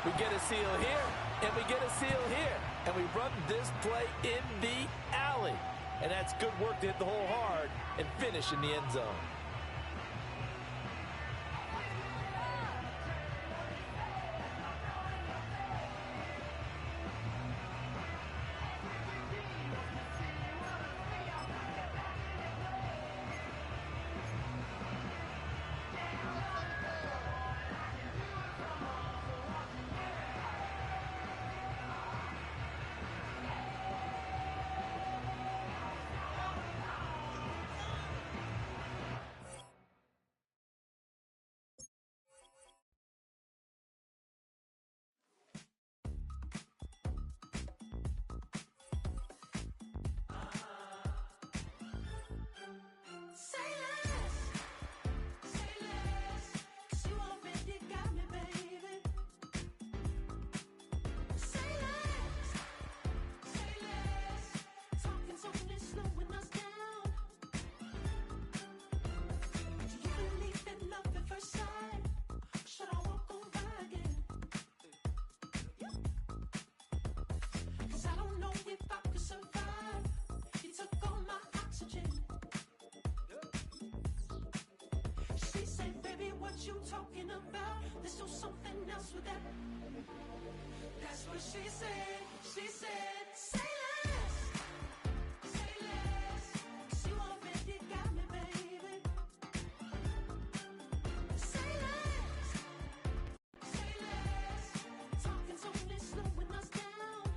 we get a seal here, and we get a seal here, and we run this play in the alley. And that's good work to hit the hole hard and finish in the end zone. You talking about? Let's do something else with that. That's what she said. She said, say less. Say less. 'Cause you already got me, baby. Say less. Say less. Talking's only slowing us down.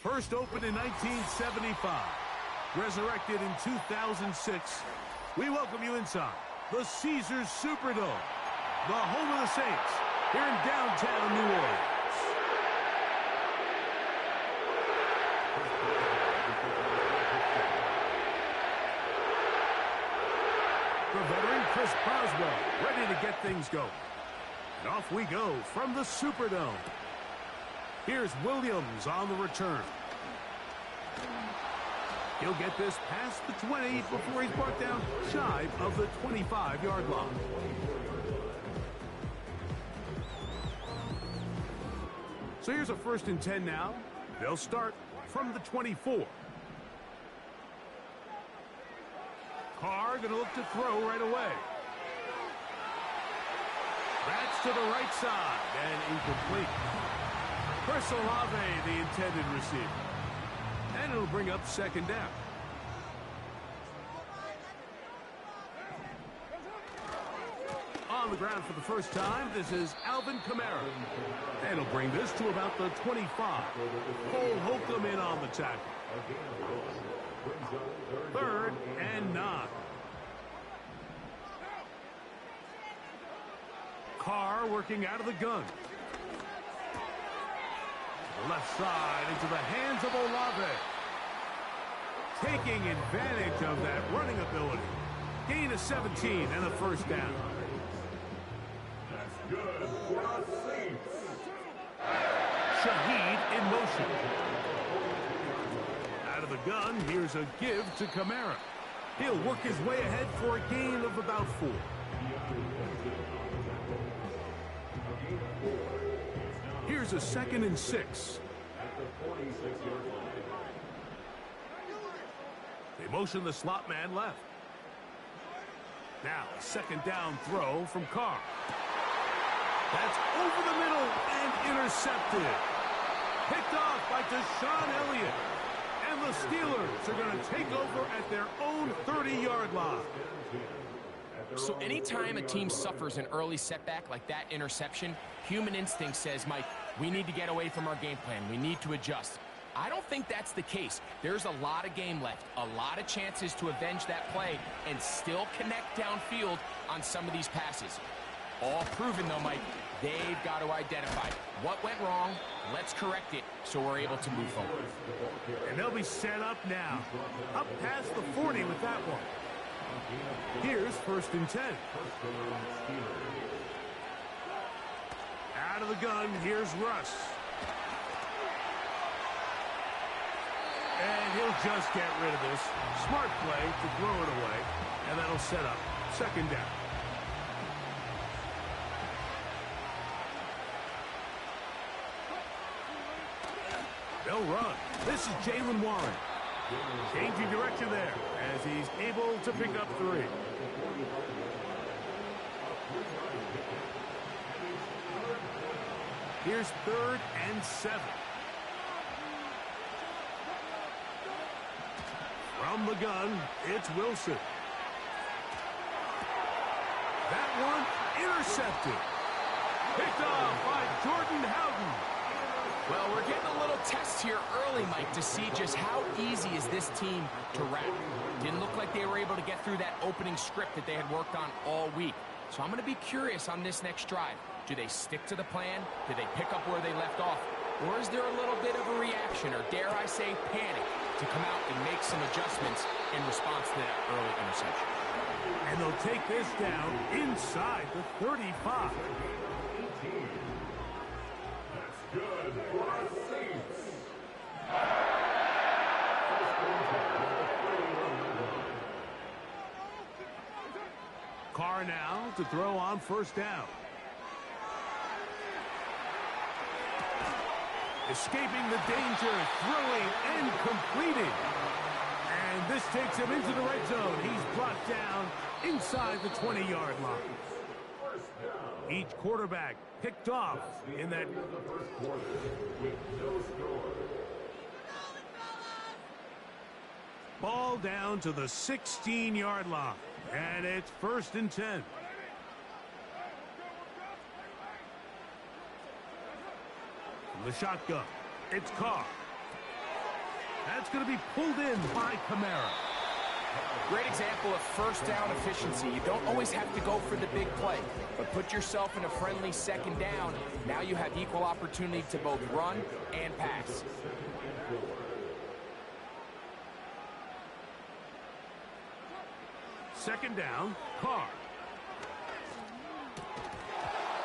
First opened in 1975. Resurrected in 2006. We welcome you inside the Caesars Superdome, the home of the Saints, here in downtown New Orleans. The veteran Chris Boswell ready to get things going. And off we go from the Superdome. Here's Williams on the return. He'll get this past the 20 before he's brought down shy of the 25-yard line. So here's a 1st and 10 now. They'll start from the 24. Carr going to look to throw right away. That's to the right side and incomplete. Chris Olave, the intended receiver. And it'll bring up 2nd down. On the ground for the first time, this is Alvin Kamara. And he'll bring this to about the 25. Cole Holcomb in on the tackle. 3rd and 9. Carr working out of the gun. Left side into the hands of Olave. Taking advantage of that running ability. Gain of 17 and a 1st down. That's good for the Saints. Shaheed in motion. Out of the gun, here's a give to Kamara. He'll work his way ahead for a gain of about 4. Here's a 2nd and 6. They motion the slot man left. Now a 2nd down throw from Carr. That's over the middle and intercepted. Picked off by Deshaun Elliott. And the Steelers are going to take over at their own 30-yard line. So anytime a team suffers an early setback like that interception, human instinct says, Mike, we need to get away from our game plan. We need to adjust. I don't think that's the case. There's a lot of game left, a lot of chances to avenge that play and still connect downfield on some of these passes. All proven, though, Mike, they've got to identify what went wrong, let's correct it so we're able to move forward. And they'll be set up now, up past the 40 with that one. Here's 1st and 10. Out of the gun, here's Russ. And he'll just get rid of this. Smart play to throw it away. And that'll set up second down. They'll run. This is Jaylen Warren. Changing direction there as he's able to pick up 3. Here's 3rd and 7. From the gun, it's Wilson. That one intercepted. Picked off by Jordan Howden. Well, we're getting a little test here early, Mike, to see just how easy is this team to wrap. Didn't look like they were able to get through that opening script that they had worked on all week. So I'm going to be curious on this next drive. Do they stick to the plan? Do they pick up where they left off? Or is there a little bit of a reaction, or dare I say panic, to come out and make some adjustments in response to that early interception? And they'll take this down inside the 35. Good for our Saints. Carr now to throw on first down. Escaping the danger, throwing and completing. And this takes him into the red zone. He's brought down inside the 20-yard line. Each quarterback picked off in that first quarter with no score. Ball down to the 16-yard line. And it's 1st and 10. From the shotgun, it's Carr. That's going to be pulled in by Kamara. Great example of first down efficiency. You don't always have to go for the big play, but put yourself in a friendly second down. Now you have equal opportunity to both run and pass. Second down, Carr.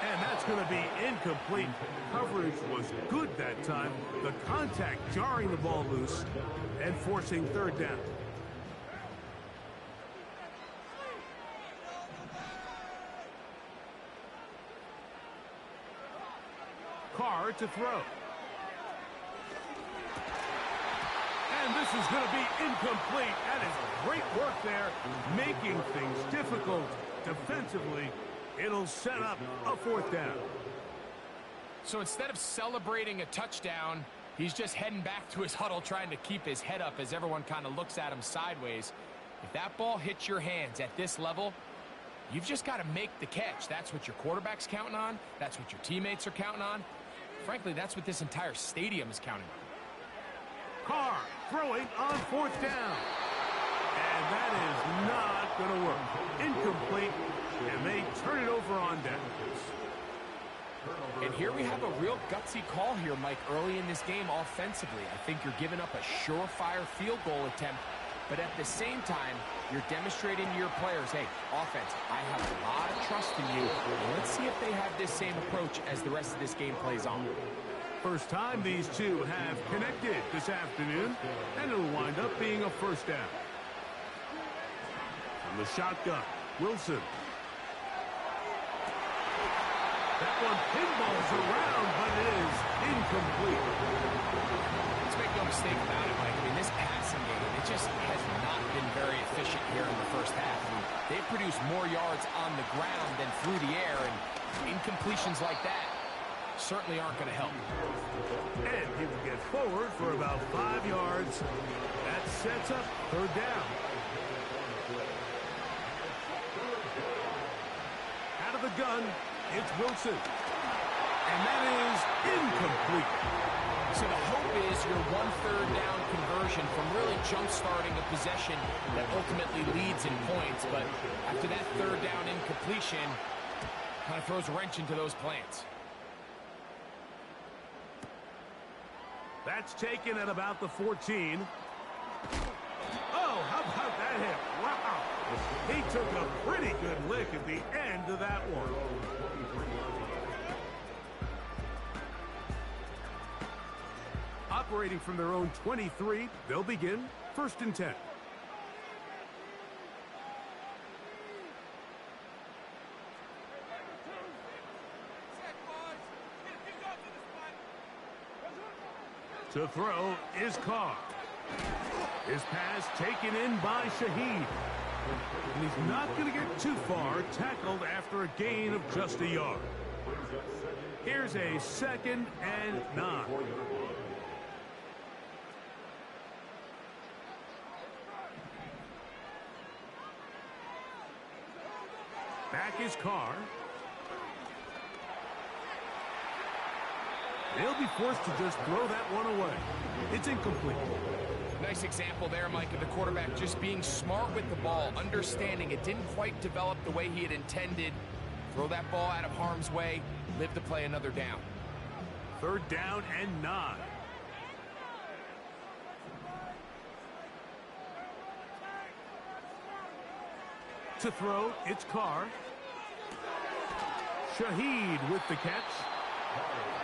And that's going to be incomplete. Coverage was good that time. The contact jarring the ball loose and forcing 3rd down. Carr to throw. And this is going to be incomplete. That is great work there, making things difficult defensively. It'll set up a 4th down. So instead of celebrating a touchdown, he's just heading back to his huddle trying to keep his head up as everyone kind of looks at him sideways. If that ball hits your hands at this level, you've just got to make the catch. That's what your quarterback's counting on. That's what your teammates are counting on. Frankly, that's what this entire stadium is counting on. Carr throwing on 4th down. And that is not going to work. Incomplete. And they turn it over on downs. And here we have a real gutsy call here, Mike, early in this game offensively. I think you're giving up a surefire field goal attempt, but at the same time, you're demonstrating to your players, hey, offense, I have a lot of trust in you, and let's see if they have this same approach as the rest of this game plays on. First time these two have connected this afternoon, and it'll wind up being a 1st down. From the shotgun, Wilson. That one pinballs around, but it is incomplete. Let's make no mistake about it, Mike. I mean, this passing game, it just has not been very efficient here in the first half. I mean, they've produced more yards on the ground than through the air, and incompletions like that certainly aren't going to help. And he will get forward for about 5 yards. That sets up 3rd down. Out of the gun, it's Wilson. And that is incomplete. So the hope is your 1/3 down conversion from really jump-starting a possession that ultimately leads in points. But after that 3rd down incompletion, kind of throws a wrench into those plans. That's taken at about the 14. Oh, how about that hit? Wow. He took a pretty good lick at the end of that one. Operating from their own 23, they'll begin 1st and 10. To throw is Carr. His pass taken in by Shaheed. And he's not going to get too far, tackled after a gain of just a yard. Here's a 2nd and 9. Back is Carr. They'll be forced to just throw that one away. It's incomplete. Nice example there, Mike, of the quarterback just being smart with the ball, understanding it didn't quite develop the way he had intended. Throw that ball out of harm's way, live to play another down. 3rd down and 9. To throw, it's Carr. Shaheed with the catch.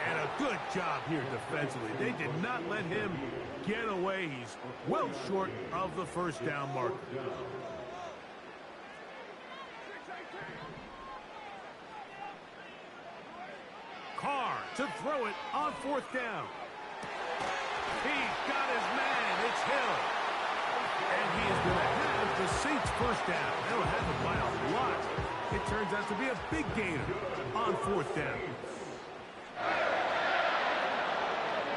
And a good job here defensively. They did not let him get away. He's well short of the 1st down marker. Carr to throw it on 4th down. He's got his man. It's Hill. And he is going to have the Saints 1st down. They'll have it by a lot. It turns out to be a big gainer on 4th down.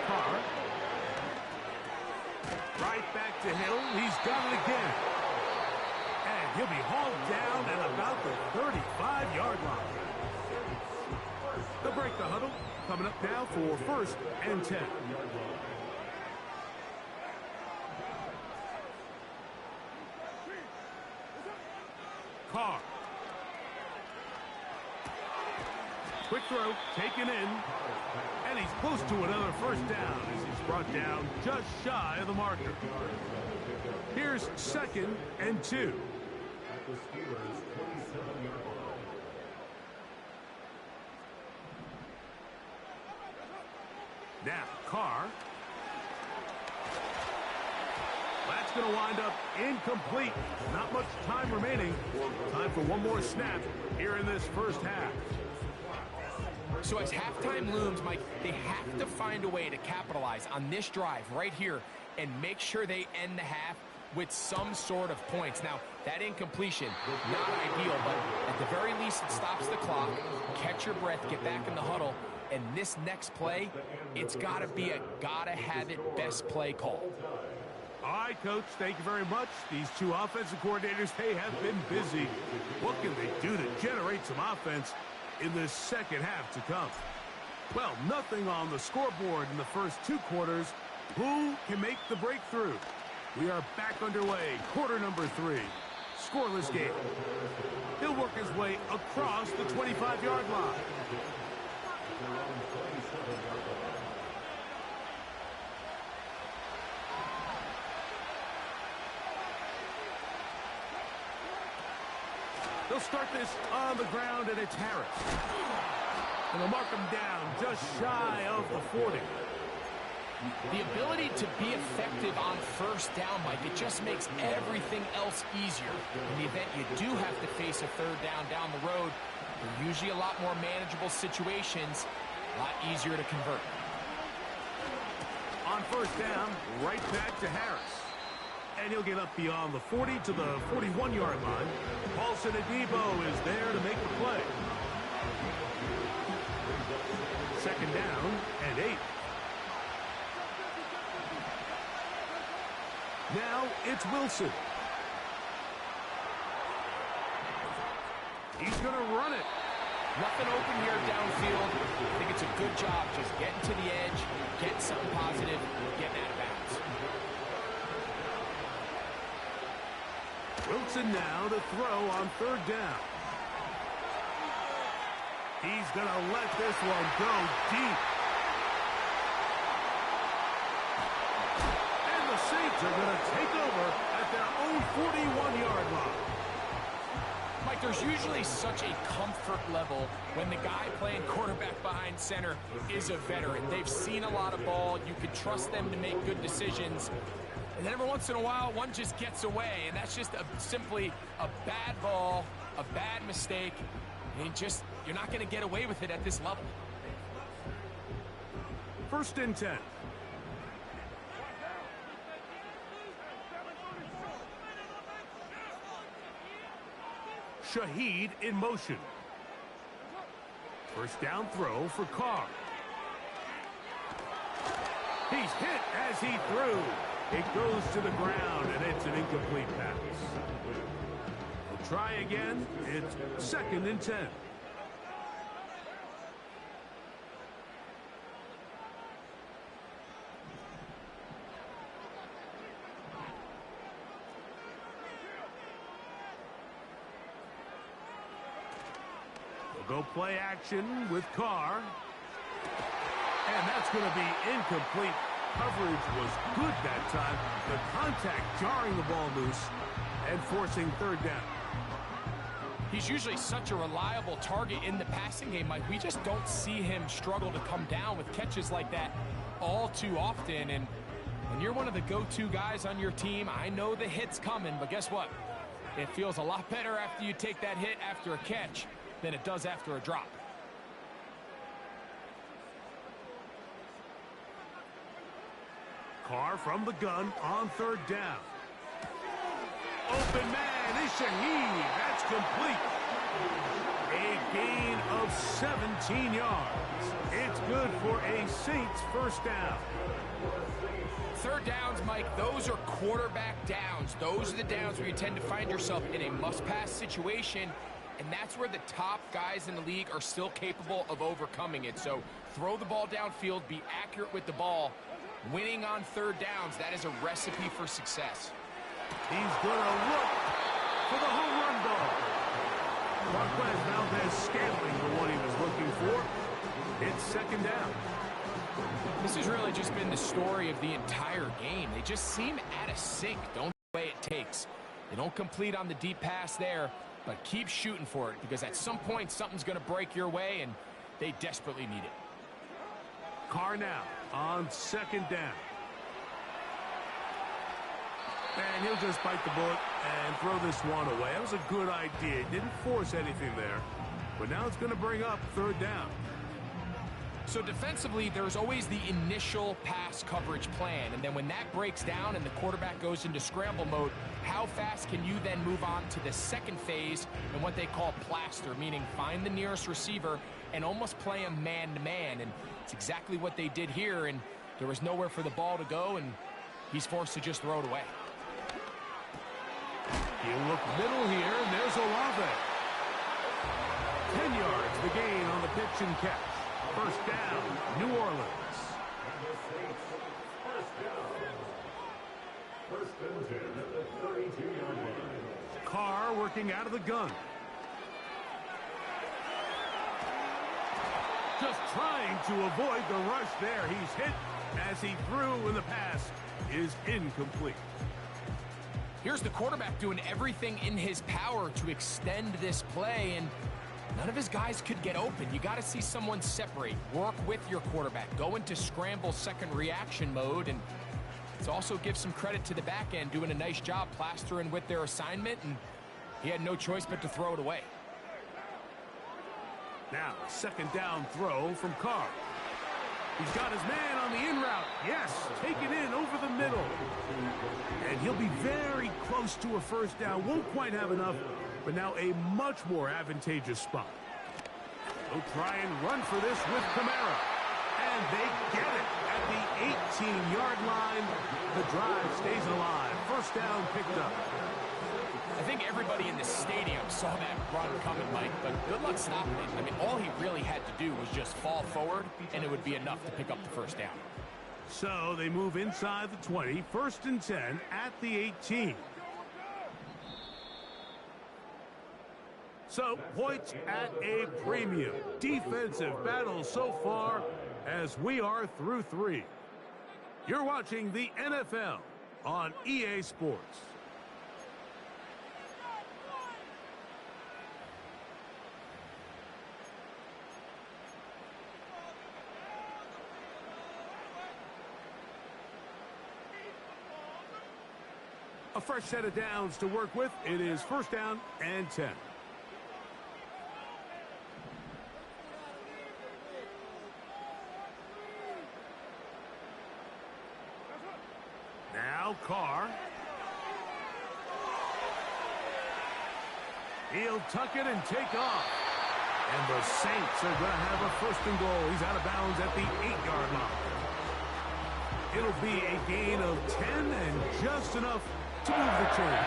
Carr. Right back to Hill. He's got it again. And he'll be hauled down at about the 35-yard line. They'll break the huddle. Coming up now for 1st and 10. Carr. Quick throw, taken in. And he's close to another 1st down as he's brought down just shy of the marker. Here's 2nd and 2. At the Steelers' 27-yard line. Now, Carr. That's going to wind up incomplete. Not much time remaining. Time for one more snap here in this 1st half. So as halftime looms, Mike, they have to find a way to capitalize on this drive right here and make sure they end the half with some sort of points. Now, that incompletion, not ideal, but at the very least it stops the clock. Catch your breath, get back in the huddle, and this next play, it's got to be a gotta-have-it best play call. All right, Coach, thank you very much. These two offensive coordinators, they have been busy. What can they do to generate some offense in this 2nd half to come? Well, nothing on the scoreboard in the first 2 quarters. Who can make the breakthrough? We are back underway, quarter number 3. Scoreless game. He'll work his way across the 25-yard line. They'll start this on the ground, and it's Harris. And they'll mark him down just shy of the 40. The ability to be effective on 1st down, Mike, it just makes everything else easier. In the event you do have to face a 3rd down the road, they're usually a lot more manageable situations, a lot easier to convert. On 1st down, right back to Harris. And he'll get up beyond the 40 to the 41-yard line. Paulson Adebo is there to make the play. 2nd down and 8. Now it's Wilson. He's going to run it. Nothing open here downfield. I think it's a good job just getting to the edge, getting something positive, getting out of bounds. Wilson now to throw on 3rd down. He's going to let this one go deep. And the Saints are going to take over at their own 41-yard line. Mike, there's usually such a comfort level when the guy playing quarterback behind center is a veteran. They've seen a lot of ball. You can trust them to make good decisions. And then every once in a while, one just gets away, and that's just simply a bad ball, a bad mistake, and you're not going to get away with it at this level. 1st and 10. Shaheed in motion. 1st down throw for Carr. He's hit as he threw. It goes to the ground, and it's an incomplete pass. We'll try again. It's 2nd and 10. We'll go play action with Carr. And that's going to be incomplete. Coverage was good that time. The contact jarring the ball loose and forcing 3rd down. He's usually such a reliable target in the passing game, Mike. We just don't see him struggle to come down with catches like that all too often. And when you're one of the go-to guys on your team, I know the hit's coming, but guess what? It feels a lot better after you take that hit after a catch than it does after a drop. Carr from the gun on 3rd down. Open man is Shaheed. That's complete. A gain of 17 yards. It's good for a Saints 1st down. 3rd downs, Mike, those are quarterback downs. Those are the downs where you tend to find yourself in a must-pass situation, and that's where the top guys in the league are still capable of overcoming it. So throw the ball downfield, be accurate with the ball. Winning on 3rd downs, that is a recipe for success. He's going to look for the home run ball. Marquez Valdez Scantling the one he was looking for. It's 2nd down. This has really just been the story of the entire game. They just seem out of sync, don't the way it takes. They don't complete on the deep pass there, but keep shooting for it, because at some point something's going to break your way, and they desperately need it. Carr now on 2nd down. And he'll just bite the bullet and throw this one away. That was a good idea. Didn't force anything there. But now it's going to bring up 3rd down. So defensively, there's always the initial pass coverage plan. And then when that breaks down and the quarterback goes into scramble mode, how fast can you then move on to the 2nd phase and what they call plaster, meaning find the nearest receiver and almost play him man-to-man. And it's exactly what they did here, and there was nowhere for the ball to go, and he's forced to just throw it away. He'll look middle here, and there's Olave. 10 yards the gain on the pitch and catch. 1st down, New Orleans. First and 10 at the 32-yard line. Carr working out of the gun. Just trying to avoid the rush there. He's hit as he threw, and the pass is incomplete. Here's the quarterback doing everything in his power to extend this play, and none of his guys could get open. You got to see someone separate, work with your quarterback, go into scramble 2nd reaction mode, and it also gives some credit to the back end doing a nice job plastering with their assignment, and he had no choice but to throw it away. Now, 2nd down throw from Carr. He's got his man on the in route. Yes, taken in over the middle. And he'll be very close to a 1st down. Won't quite have enough, but now a much more advantageous spot. They'll try and run for this with Kamara. And they get it at the 18-yard line. The drive stays alive. 1st down picked up. I think everybody in the stadium saw that run coming, Mike, but good luck stopping it. I mean, all he really had to do was just fall forward, and it would be enough to pick up the 1st down. So they move inside the 20, 1st and 10 at the 18. So points at a premium. Defensive battle so far as we are through 3. You're watching the NFL on EA Sports. A fresh set of downs to work with. It is 1st down and 10. Now Carr. He'll tuck it and take off. And the Saints are going to have a 1st and goal. He's out of bounds at the 8-yard line. It'll be a gain of 10 and just enough to move the chains.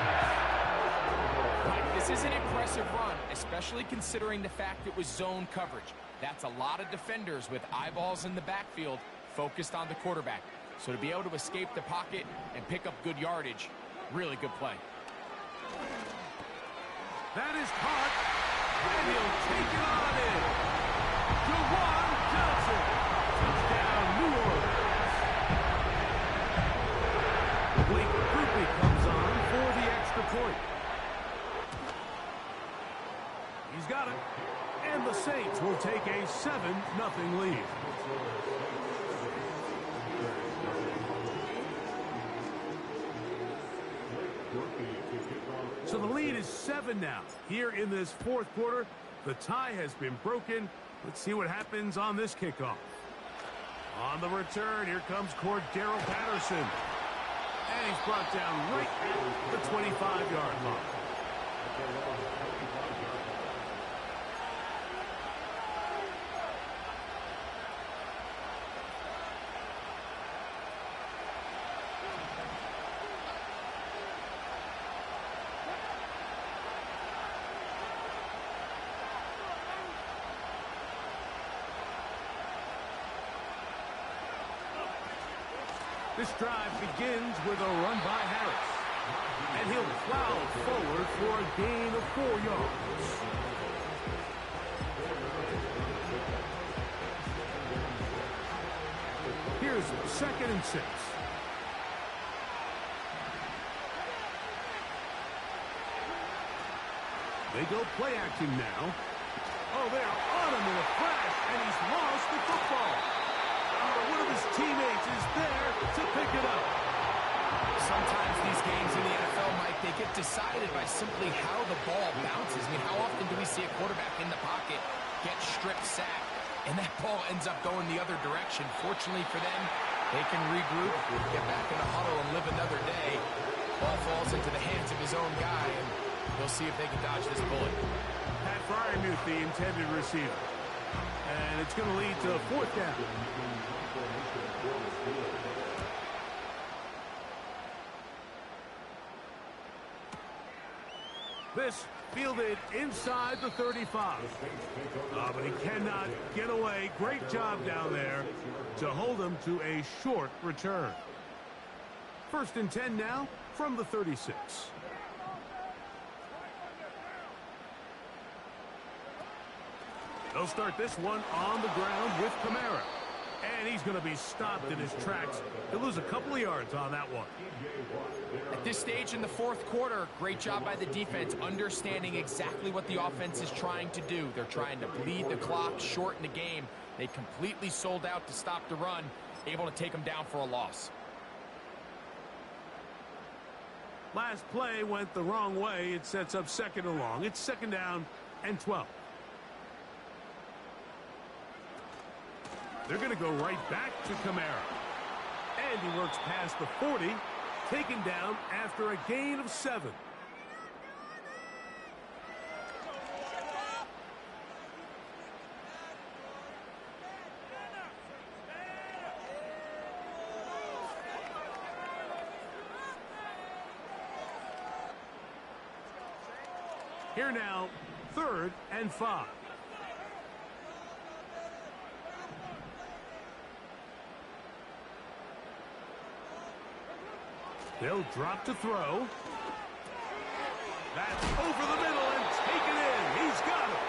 Mike, this is an impressive run, especially considering the fact it was zone coverage. That's a lot of defenders with eyeballs in the backfield focused on the quarterback. So to be able to escape the pocket and pick up good yardage, really good play. That is caught, and he'll take it on in. Jawan Johnson. Touchdown, New Orleans. Blake Grupe comes on for the extra point. He's got it. And the Saints will take a 7-0 lead. So the lead is 7 now. Here in this 4th quarter, the tie has been broken. Let's see what happens on this kickoff. On the return, here comes Cordero Patterson. And he's brought down right at the 25-yard line. This drive begins with a run by Harris. And he'll plow forward for a gain of 4 yards. Here's 2nd and 6. They go play action now. Oh, they're on him in a flash, and he's lost the football. One of his teammates is there to pick it up. Sometimes these games in the NFL, Mike, they get decided by simply how the ball bounces. I mean, how often do we see a quarterback in the pocket get stripped sacked, and that ball ends up going the other direction? Fortunately for them, they can regroup, get back in the huddle, and live another day. Ball falls into the hands of his own guy, and they'll see if they can dodge this bullet. Pat Fryermuth, the intended receiver. And it's going to lead to 4th down. This fielded inside the 35. But he cannot get away. Great job down there to hold him to a short return. 1st and 10 now from the 36. They'll start this one on the ground with Kamara. And he's going to be stopped in his tracks. He'll lose a couple of yards on that one. At this stage in the 4th quarter, great job by the defense, understanding exactly what the offense is trying to do. They're trying to bleed the clock, shorten the game. They completely sold out to stop the run, able to take them down for a loss. Last play went the wrong way. It sets up 2nd and long. It's 2nd down and 12. They're going to go right back to Kamara. And he works past the 40, taken down after a gain of 7. Here now, 3rd and 5. They'll drop to throw. That's over the middle and taken in. He's got it.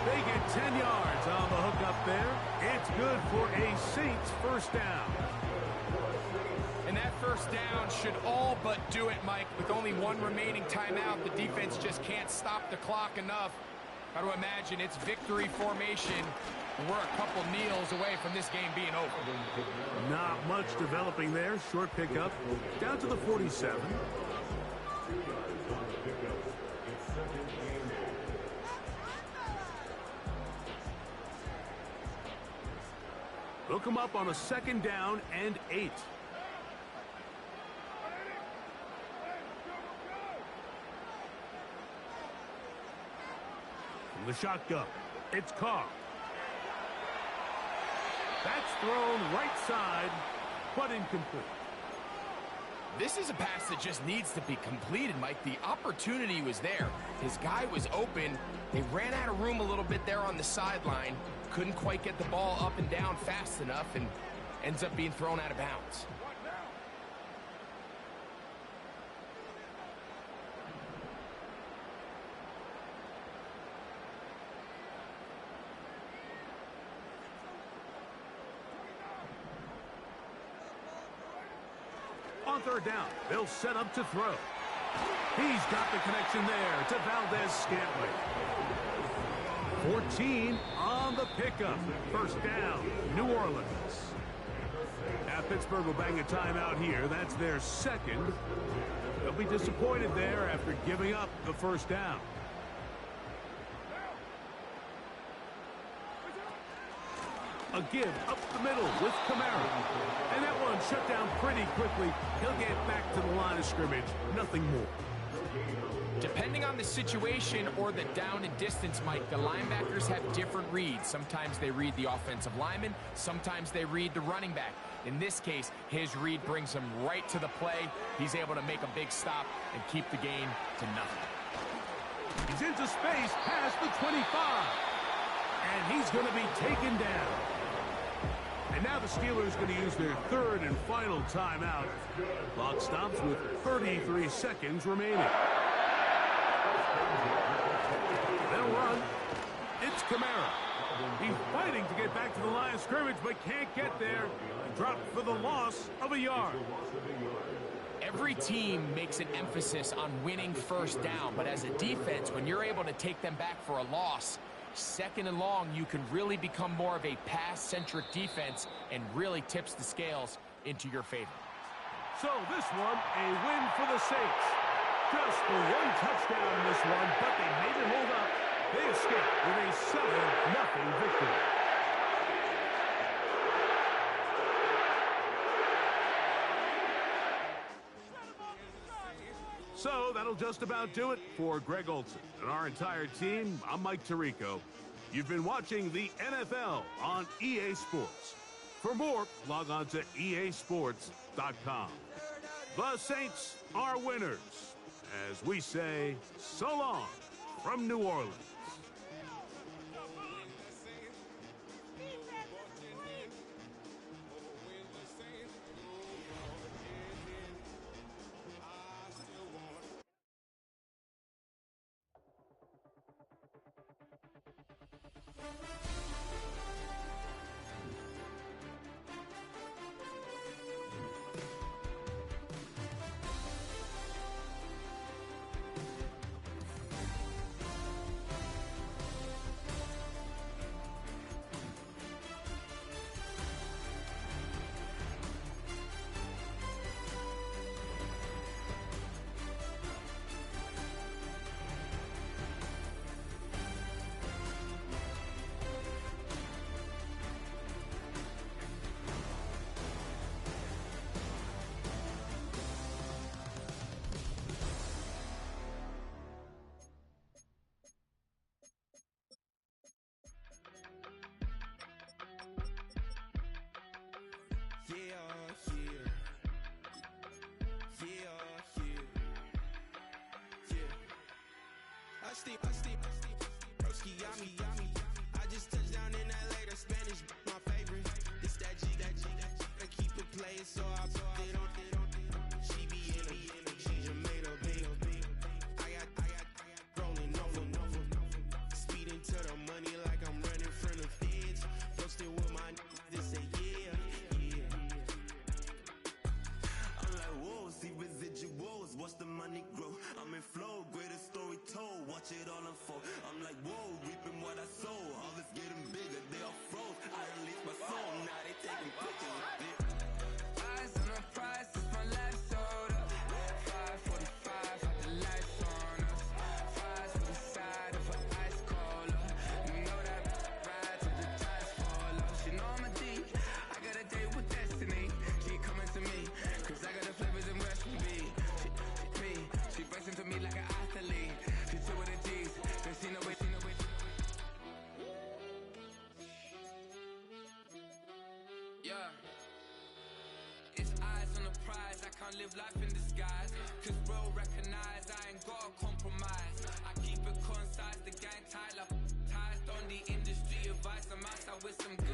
They get 10 yards on the hook up there. It's good for a Saints 1st down. And that 1st down should all but do it, Mike. With only 1 remaining timeout, the defense just can't stop the clock enough. Got to imagine it's victory formation We're a couple kneels away from this game being over. Not much developing there. Short pickup. Down to the 47. Hook him up on a 2nd down and 8. From the shotgun, it's Carr. That's thrown right side, but incomplete. This is a pass that just needs to be completed, Mike. The opportunity was there. His guy was open. They ran out of room a little bit there on the sideline. Couldn't quite get the ball up and down fast enough and ends up being thrown out of bounds. On 3rd down, they'll set up to throw. He's got the connection there to Valdez-Scantling. 14 on the pickup. 1st down, New Orleans. Pittsburgh will bang a timeout here. That's their 2nd. They'll be disappointed there after giving up the 1st down. A give up the middle with Kamara. And that one shut down pretty quickly. He'll get back to the line of scrimmage. Nothing more. Depending on the situation or the down and distance, Mike, the linebackers have different reads. Sometimes they read the offensive lineman. Sometimes they read the running back. In this case, his read brings him right to the play. He's able to make a big stop and keep the game to nothing. He's into space past the 25. And he's going to be taken down. And now the Steelers going to use their 3rd and final timeout. Clock stops with 33 seconds remaining. They'll run. It's Kamara. He's fighting to get back to the line of scrimmage, but can't get there. Dropped for the loss of a yard. Every team makes an emphasis on winning 1st down, but as a defense, when you're able to take them back for a loss, 2nd and long, you can really become more of a pass-centric defense and really tips the scales into your favor. So this one, a win for the Saints. Just the 1 touchdown in this one, but they made it hold up. They escaped with a 7-0 victory. So that'll just about do it for Greg Olson and our entire team. I'm Mike Tirico. You've been watching the NFL on EA Sports. For more, log on to easports.com. The Saints are winners, as we say so long from New Orleans. Broski got me. I just touched down in LA, the Spanish, my favorite. This that G, I keep it playing, so I put it on. She be in a, she just made a big. I got rolling over. Speeding to the money like I'm running from the feds. Posted with my they say yeah. I'm like, whoa, see residuals, watch the money grow. I'm in flow, greatest story told, watch it all unfold. I'm like, whoa, reaping what I sow, all this getting bigger, they all can't live life in disguise. Cause bro, recognize I ain't gotta compromise. I keep it concise, the gang tight like ties on the industry advice. I'm outside with some good